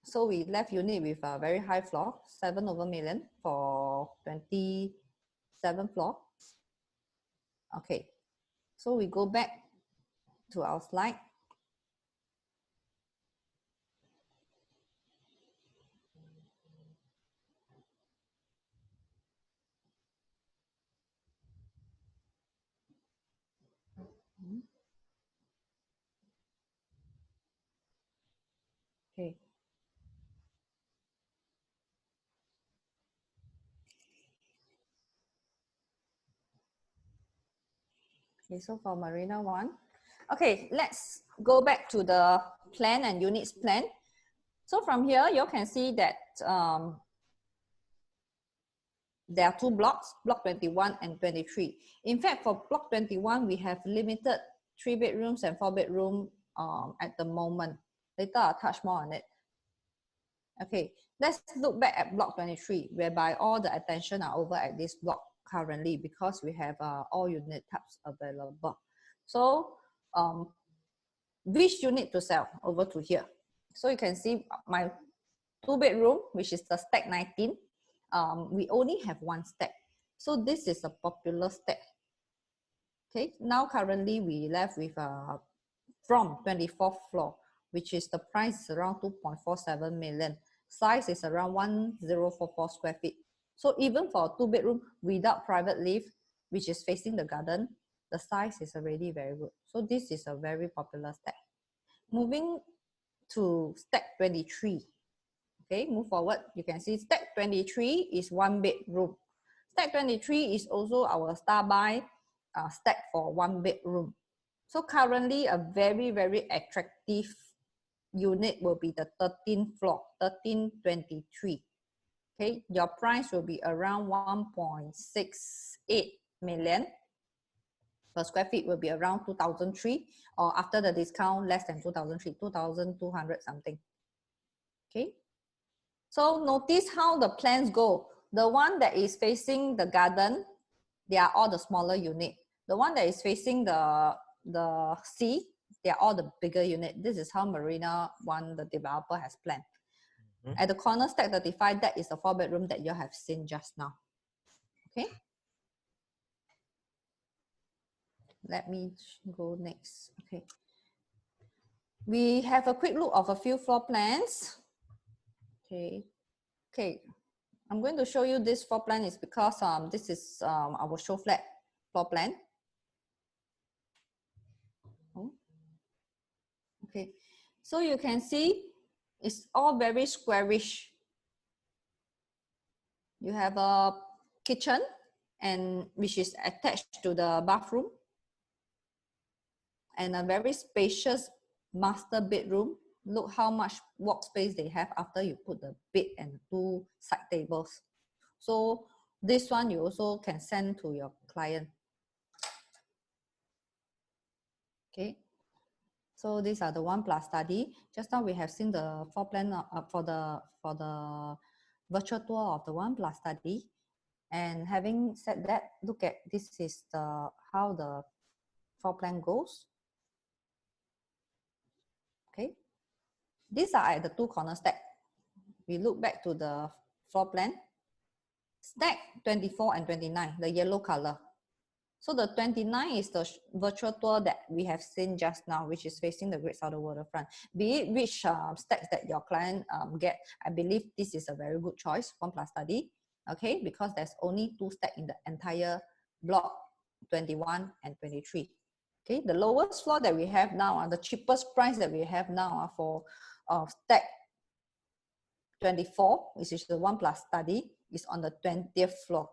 Speaker 2: So we left unit with a very high floor, 7 over million for 27th floor. Okay, so we go back to our slide. Okay. Okay, so for Marina One. Okay, let's go back to the plan and units plan. So from here, you can see that there are 2 blocks, block 21 and 23. In fact, for block 21, we have limited 3 bedrooms and 4 bedroom at the moment. Later, I'll touch more on it. Okay, let's look back at block 23, whereby all the attention are over at this block currently because we have all unit types available. So, which unit to sell over to here? So you can see my 2 bedroom, which is the stack 19. We only have 1 stack. So this is a popular stack. Okay, now currently we left with from 24th floor, which is the price is around 2.47 million. Size is around 1044 square feet. So even for a 2 bedroom without private lift, which is facing the garden, the size is already very good. So this is a very popular stack. Moving to stack 23. Okay, move forward. You can see stack 23 is 1 bedroom. Stack 23 is also our star buy stack for 1 bedroom. So currently a very, very attractive unit will be the 13th floor, 1323. Okay, your price will be around 1.68 million. Per square feet will be around 2003, or after the discount less than 2003, 2200 something. Okay, so notice how the plans go. The one that is facing the garden, they are all the smaller unit. The one that is facing the sea, they are all the bigger unit. This is how Marina One, the developer, has planned. At the corner stack 35, that is the 4 bedroom that you have seen just now. Okay, let me go next. Okay, we have a quick look of a few floor plans. Okay, I'm going to show you this floor plan is because this is our show flat floor plan. Oh. Okay, so you can see it's all very squarish. You have a kitchen, and which is attached to the bathroom, and a very spacious master bedroom. Look how much workspace they have after you put the bed and 2 side tables. So this one you also can send to your client. Okay, so these are the 1+ study. Just now we have seen the floor plan for the virtual tour of the 1+ study. And having said that, look at this is the how the floor plan goes. Okay, these are at the 2 corner stack. We look back to the floor plan. Stack 24 and 29, the yellow color. So the 29 is the virtual tour that we have seen just now, which is facing the Great Southern Waterfront. Be it which stacks that your client get, I believe this is a very good choice, 1+ study. Okay, because there's only 2 stacks in the entire block, 21 and 23. Okay, the lowest floor that we have now, the cheapest price that we have now for stack 24, which is the 1+ study, is on the 20th floor.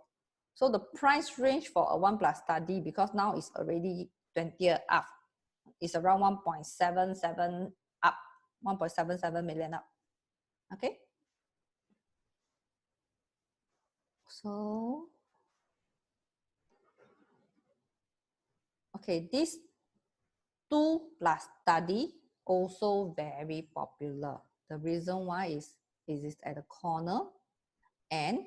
Speaker 2: So the price range for a 1+ study, because now it's already 20th up, is around 1.77 up, 1.77 million up. Okay. So, okay, this 2+ study also very popular. The reason why is it's at the corner, and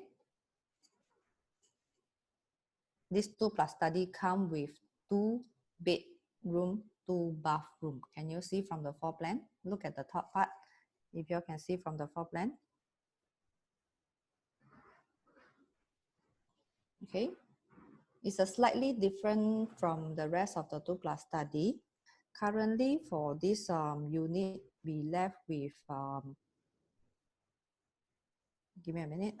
Speaker 2: this 2+ study come with 2 bedroom, 2 bathroom. Can you see from the floor plan? Look at the top part. If you can see from the floor plan. Okay, it's a slightly different from the rest of the 2+ study. Currently for this unit, we left with give me a minute.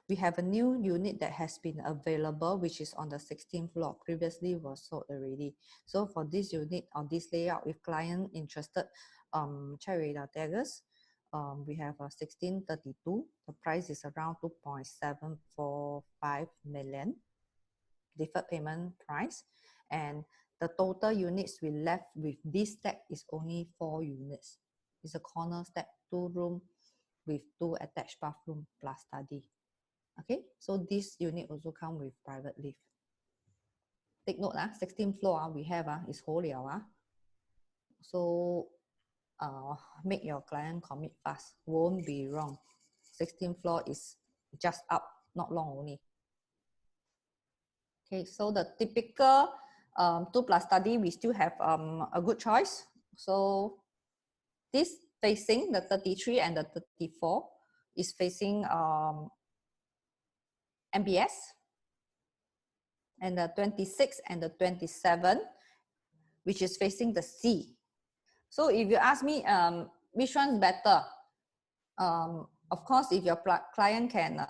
Speaker 2: We have a new unit that has been available, which is on the 16th floor. Previously was sold already. So for this unit on this layout, if client interested, check with our taggers. We have a 1632. The price is around 2.745 million deferred payment price, and the total units we left with this stack is only 4 units. It's a corner stack, 2 room with 2 attached bathroom plus study. Okay, so this unit also come with private lift. Take note, 16th floor we have is whole liao. So make your client commit fast, won't be wrong. 16th floor is just up, not long only. Okay, so the typical 2+ study, we still have a good choice. So this facing the 33 and the 34 is facing MBS, and the 26 and the 27, which is facing the sea. So if you ask me which one's better, of course, if your client can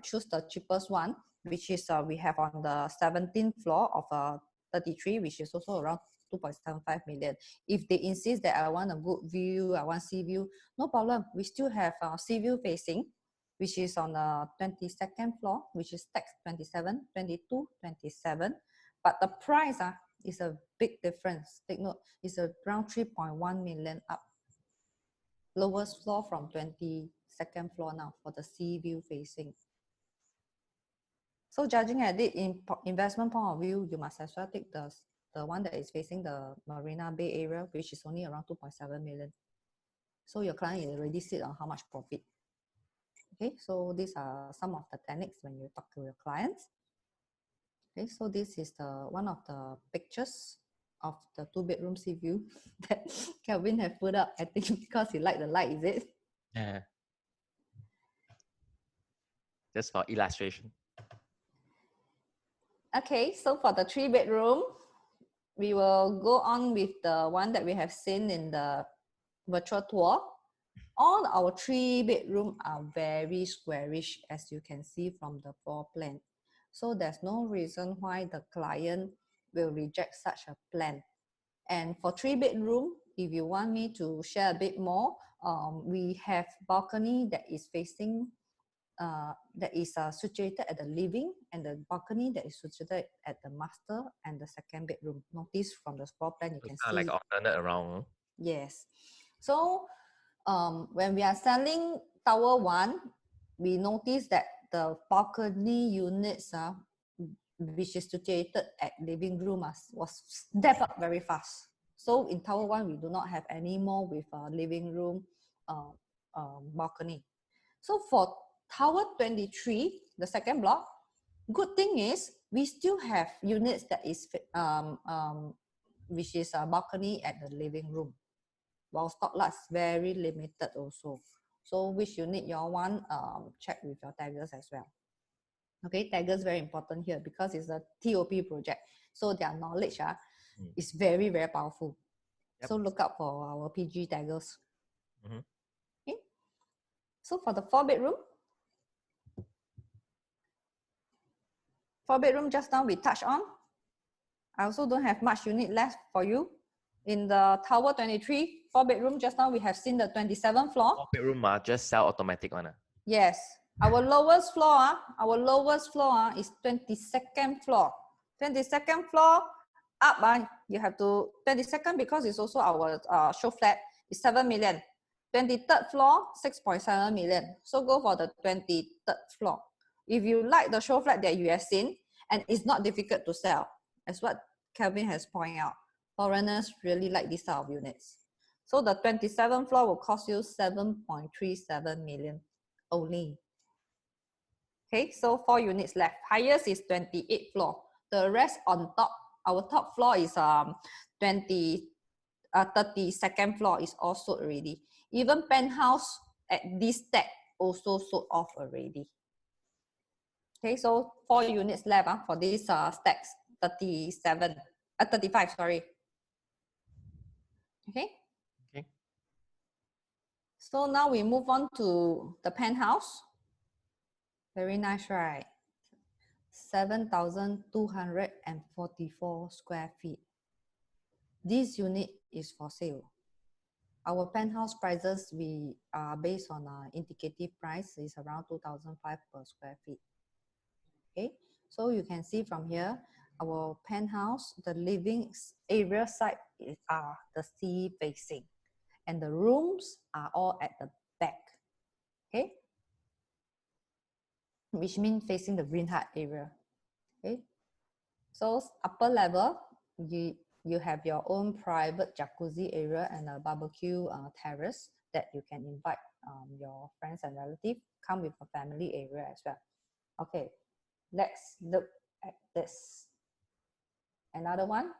Speaker 2: choose the cheapest one, which is we have on the 17th floor of 33, which is also around 2.75 million. If they insist that I want a good view, I want sea view, no problem. We still have sea view facing, which is on the 22nd floor, which is tax 27, 22, 27. But the price is a big difference. Take note, it's around 3.1 million up. Lowest floor from 22nd floor now for the sea view facing. So judging at it in investment point of view, you must as well take the one that is facing the Marina Bay area, which is only around 2.7 million. So your client is already sit on how much profit. Okay, so these are some of the techniques when you talk to your clients. Okay, so this is the one of the pictures of the 2-bedroom sea view that Kelvin have put up. I think because he liked the light, is it?
Speaker 1: Yeah. Just for illustration.
Speaker 2: Okay, so for the 3-bedroom, we will go on with the one that we have seen in the virtual tour. All our 3-bedroom are very squarish, as you can see from the floor plan. So there's no reason why the client will reject such a plan. And for 3-bedroom, if you want me to share a bit more, we have balcony that is facing, that is situated at the living, and the balcony that is situated at the master and the 2nd bedroom. Notice from the floor plan, you can see.
Speaker 1: Like alternate around.
Speaker 2: Yes. So when we are selling Tower 1, we notice that the balcony units which is situated at living room was step up very fast. So in Tower 1, we do not have any more with living room balcony. So for Tower 23, the 2nd block, good thing is we still have units that is which is a balcony at the living room. While stock lots very limited also. So which unit you all want, check with your taggers as well. Okay, taggers very important here because it's a TOP project. So their knowledge is very, very powerful. Yep. So look out for our PG taggers. Okay. So for the 4-bedroom, 4-bedroom just now we touched on. I also don't have much unit left for you. In the Tower 23, 4-bedroom, just now we have seen the 27th floor.
Speaker 1: 4-bedroom just sell automatic one.
Speaker 2: Yes. Our lowest floor, is 22nd floor. 22nd floor up, you have to 22nd because it's also our show flat is 7 million. 23rd floor 6.7 million. So go for the 23rd floor. If you like the show flat that you have seen and it's not difficult to sell, as what Kelvin has pointed out, foreigners really like this type of units. So the 27th floor will cost you 7.37 million only. Okay, so 4 units left. Highest is 28th floor. The rest on top, our top floor is 32nd floor is all sold already. Even penthouse at this stack also sold off already. Okay, so 4 units left for these stacks, 35, sorry. Okay.
Speaker 1: Okay.
Speaker 2: So now we move on to the penthouse. Very nice, right? 7,244 square feet. This unit is for sale. Our penthouse prices, we are based on indicative price is around 2,500 per square feet. Okay, so you can see from here, our penthouse, the living area side are the sea facing, and the rooms are all at the back. Okay, which means facing the green hut area. Okay, so upper level, you have your own private jacuzzi area and a barbecue terrace that you can invite your friends and relatives, come with a family area as well. Okay, let's look at this. Another one.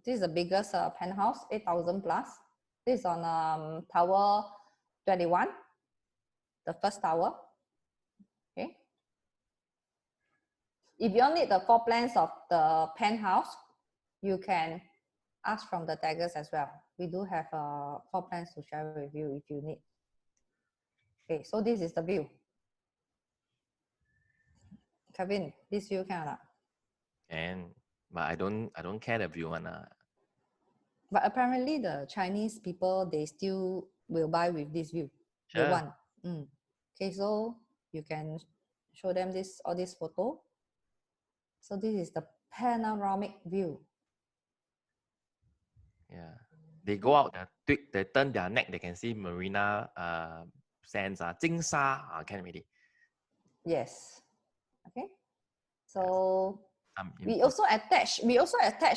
Speaker 2: This is the biggest penthouse, 8,000 plus. This is on Tower 21, the first tower. Okay. If you need the floor plans of the penthouse, you can ask from the taggers as well. We do have floor plans to share with you if you need. Okay, so this is the view. Kevin, this view can or not?
Speaker 1: But I don't care the view one.
Speaker 2: But apparently the Chinese people, they still will buy with this view. Sure. They want. Okay, so you can show them all this photo. So this is the panoramic view.
Speaker 1: Yeah. They go out, they turn their neck, they can see marina sands, 金沙, can already.
Speaker 2: Yes. Okay. So we
Speaker 1: input.
Speaker 2: also attach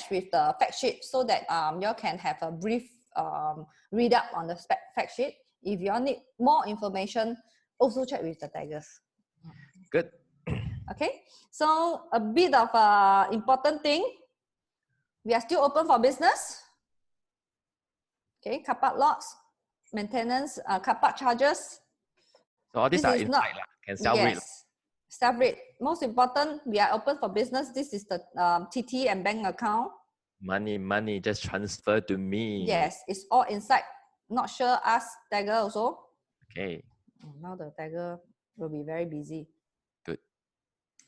Speaker 2: with the fact sheet so that you can have a brief read up on the fact sheet. If you all need more information, also check with the taggers.
Speaker 1: Good.
Speaker 2: Okay. So a bit of important thing. We are still open for business. Okay, car park lots, maintenance, car park charges.
Speaker 1: So all these
Speaker 2: this
Speaker 1: are
Speaker 2: is
Speaker 1: inside, can self-read.
Speaker 2: Yes, self-read. Most important, we are open for business. This is the TT and bank account.
Speaker 1: Money, just transfer to me.
Speaker 2: Yes, it's all inside. Not sure, ask tagger also.
Speaker 1: Okay.
Speaker 2: Now the tagger will be very busy.
Speaker 1: Good.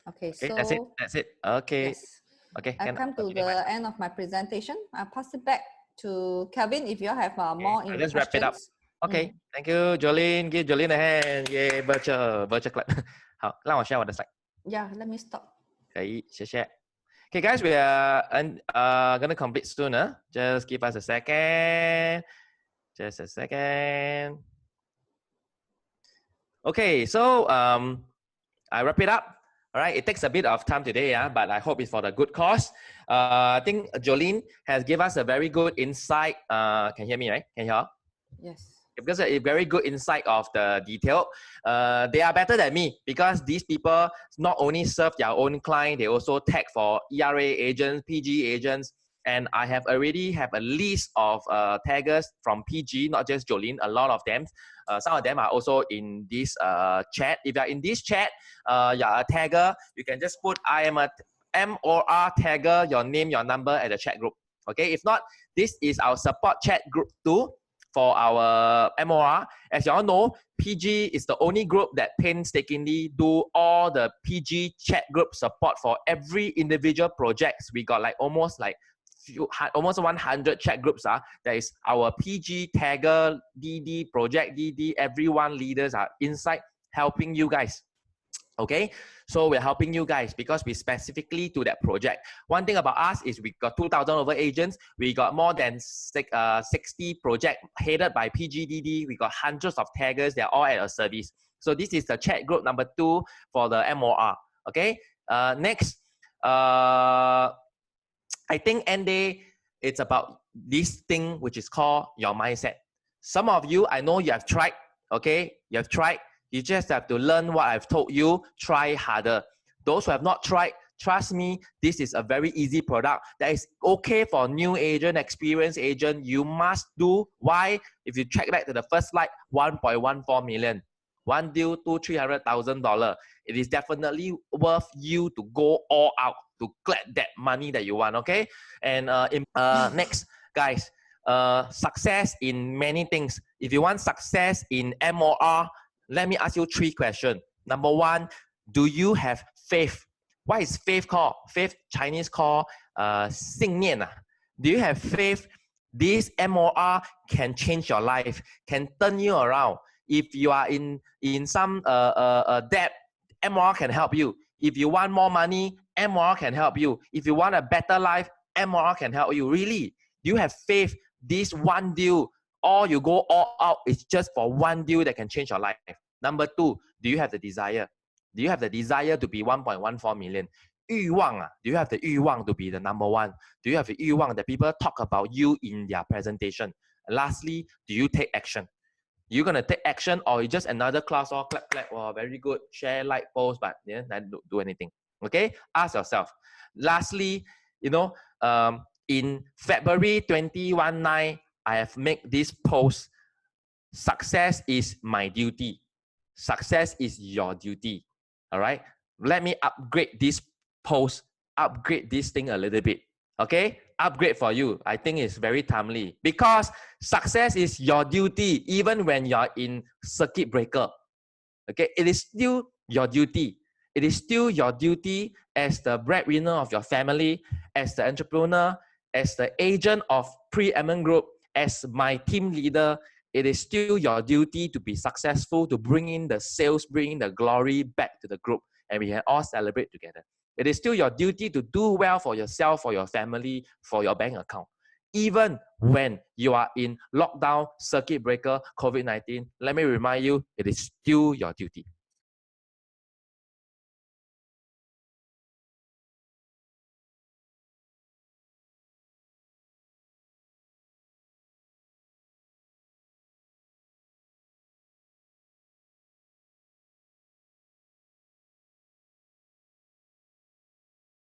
Speaker 2: Okay,
Speaker 1: okay,
Speaker 2: so
Speaker 1: that's it. Okay.
Speaker 2: Yes.
Speaker 1: Okay.
Speaker 2: I've come to the end of my presentation. I'll pass it back to Kelvin if you have more
Speaker 1: I'll just wrap it up.
Speaker 2: questions.
Speaker 1: Okay, thank you, Jolene. Give Jolene a hand. Yay, virtual clap. 好，让我 share 我的 slide.
Speaker 2: Yeah, let me stop.
Speaker 1: 可以，谢谢。Okay, guys, we are gonna complete soon. Just give us a second. Just a second. Okay, so I wrap it up. All right, it takes a bit of time today, but I hope it's for the good cause. I think Jolene has given us a very good insight. Can you hear me, right? Can you hear?
Speaker 2: Yes.
Speaker 1: Because a very good insight of the detail. They are better than me because these people not only serve their own client, they also tag for ERA agents, PG agents, and I have already have a list of taggers from PG, not just Jolene, a lot of them. Some of them are also in this chat. If you are in this chat, you are a tagger, you can just put I am a MOR tagger, your name, your number at the chat group. Okay, if not, this is our support chat group too. For our MOR, as you all know, PG is the only group that painstakingly do all the PG chat group support for every individual projects. We got like almost 100 chat groups. That is our PG tagger, DD, project DD, everyone leaders are inside helping you guys. Okay, so we're helping you guys because we specifically to that project. One thing about us is we got 2,000 over agents. We got more than 60 projects headed by PGDD. We got hundreds of taggers. They're all at a service. So this is the chat group number 2 for the MOR. Okay, next, I think end day, it's about this thing which is called your mindset. Some of you, I know you have tried. Okay, you have tried. You just have to learn what I've told you, try harder. Those who have not tried, trust me, this is a very easy product that is okay for new agent, experienced agent. You must do. Why? If you check back to the first slide, 1.14 million. One deal, $200,000. It is definitely worth you to go all out to get that money that you want, okay? And next, guys, success in many things. If you want success in MOR, let me ask you 3 questions. Number 1, do you have faith? What is faith called? Faith Chinese called 信念. Do you have faith? This MOR can change your life, can turn you around. If you are in some debt, MOR can help you. If you want more money, MOR can help you. If you want a better life, MOR can help you. Really, do you have faith? This one deal, or you go all out, it's just for one deal that can change your life. Number 2, do you have the desire? Do you have the desire to be 1.14 million? 欲望, do you have the 欲望 to be the number 1? Do you have the 欲望 that people talk about you in their presentation? And lastly, do you take action? You're going to take action, or you just another class, or clap, clap, oh, very good, share, like, post, but yeah, not do anything. Okay, ask yourself. Lastly, you know, in February 21/9, I have made this post. Success is my duty. Success is your duty. All right. Let me upgrade this post, upgrade this thing a little bit. Okay. Upgrade for you. I think it's very timely because success is your duty even when you're in circuit breaker. Okay. It is still your duty. It is still your duty as the breadwinner of your family, as the entrepreneur, as the agent of Preeminent Group, as my team leader. It is still your duty to be successful, to bring in the sales, bring in the glory back to the group, and we can all celebrate together. It is still your duty to do well for yourself, for your family, for your bank account. Even when you are in lockdown, circuit breaker, COVID-19, let me remind you, it is still your duty.